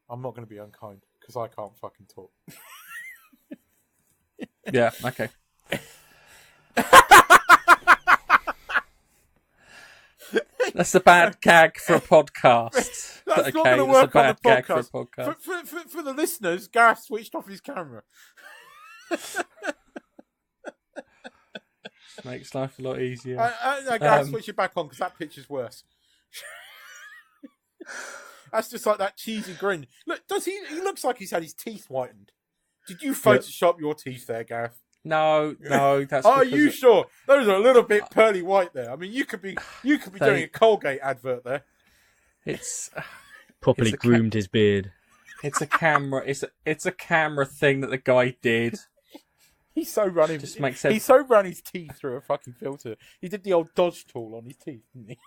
I'm not going to be unkind because I can't fucking talk. Yeah. Okay. That's a bad gag for a podcast. That's okay, not going to that's work a bad on the gag podcast. for a podcast. For the listeners, Gareth switched off his camera. Makes life a lot easier. Gareth, switch it back on because that picture's worse. That's just like that cheesy grin. Look, he looks like he's had his teeth whitened. Did you Photoshop your teeth there, Gareth? No, that's. Are you sure? Those are a little bit pearly white there. I mean, you could be doing a Colgate advert there. It's Properly groomed his beard. It's a camera. It's a camera thing that the guy did. He's so running. Just makes sense. He's so run his teeth through a fucking filter. He did the old dodge tool on his teeth, didn't he?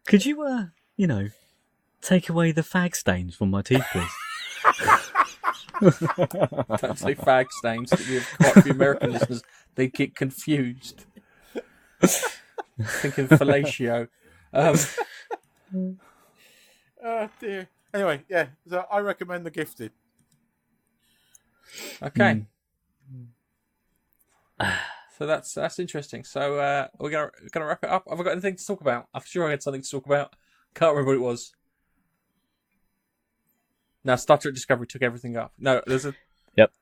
Could you, take away the fag stains from my teeth, please? Don't say fag stains. We have quite a few American listeners. They get confused. Thinking fellatio. Oh dear. Anyway, yeah. So I recommend The Gifted. Okay. So that's interesting. So we're gonna wrap it up. Have I got anything to talk about? I'm sure I had something to talk about. Can't remember what it was. No, Star Trek Discovery took everything up. No, there's a. Yep.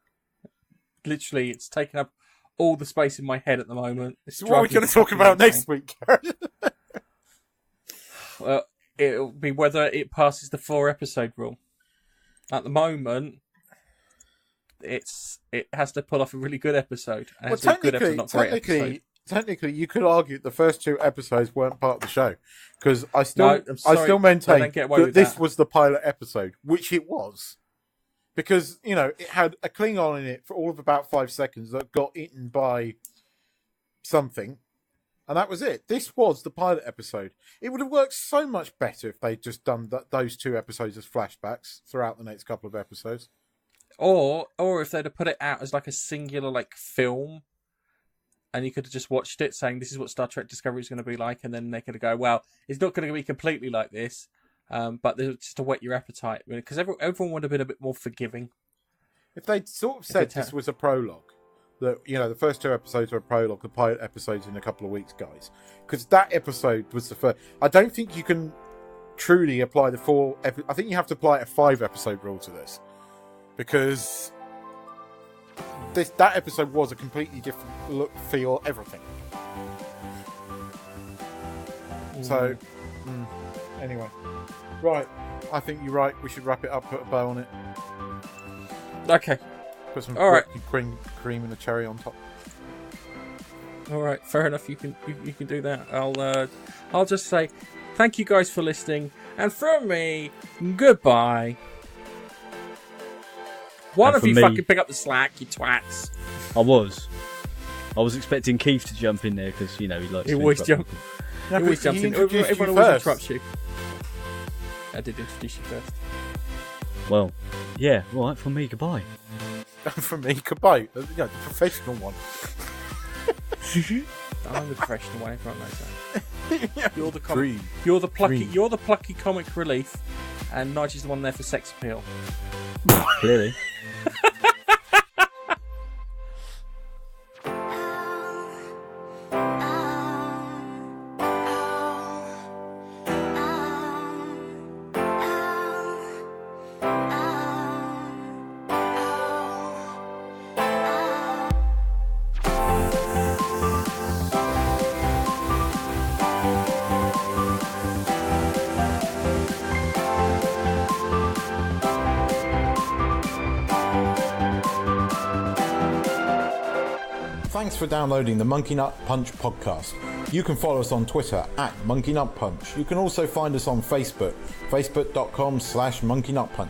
Literally, it's taken up all the space in my head at the moment. So what are we going to talk about next week? Well, it'll be whether it passes the 4-episode rule. At the moment, it has to pull off a really good episode. And it's a good episode, not great episode. Technically, you could argue the first 2 episodes weren't part of the show because I No, I'm sorry, still I don't maintain get away that with this that. was the pilot episode, which it was, because it had a Klingon in it for all of about 5 seconds that got eaten by something, and that was it. This was the pilot episode. It would have worked so much better if they'd just done those 2 episodes as flashbacks throughout the next couple of episodes, or if they'd have put it out as like a singular film. and you could have just watched it, saying this is what Star Trek Discovery is going to be like, and then they could go, well, it's not going to be completely like this, but just to whet your appetite, because everyone would have been a bit more forgiving. If they'd sort of said this was a prologue, that, you know, the first 2 episodes were a prologue, the pilot episode's in a couple of weeks, guys, because that episode was the first. I don't think you can truly apply the 4. I think you have to apply a 5-episode rule to this, because that episode was a completely different look, feel, everything. So, anyway, right. I think you're right. We should wrap it up. Put a bow on it. Okay. Put some All right. cream and a cherry on top. All right, fair enough. You can do that. I'll just say thank you guys for listening, and from me, goodbye. One of you fucking pick up the slack, you twats. I was expecting Keith to jump in there because, you know, he likes to always jump. No, He always jumps in. Everyone always interrupts you. I did introduce you first. Well, yeah, right, from me, goodbye. From me, goodbye. The professional one. I'm the professional one. Everyone knows that. You're the Green. You're the plucky comic relief, and Nigel's the one there for sex appeal. Clearly. Thanks for downloading the Monkey Nut Punch podcast. You can follow us on Twitter @Monkey Nut Punch. You can also find us on Facebook, facebook.com/monkeynutpunch.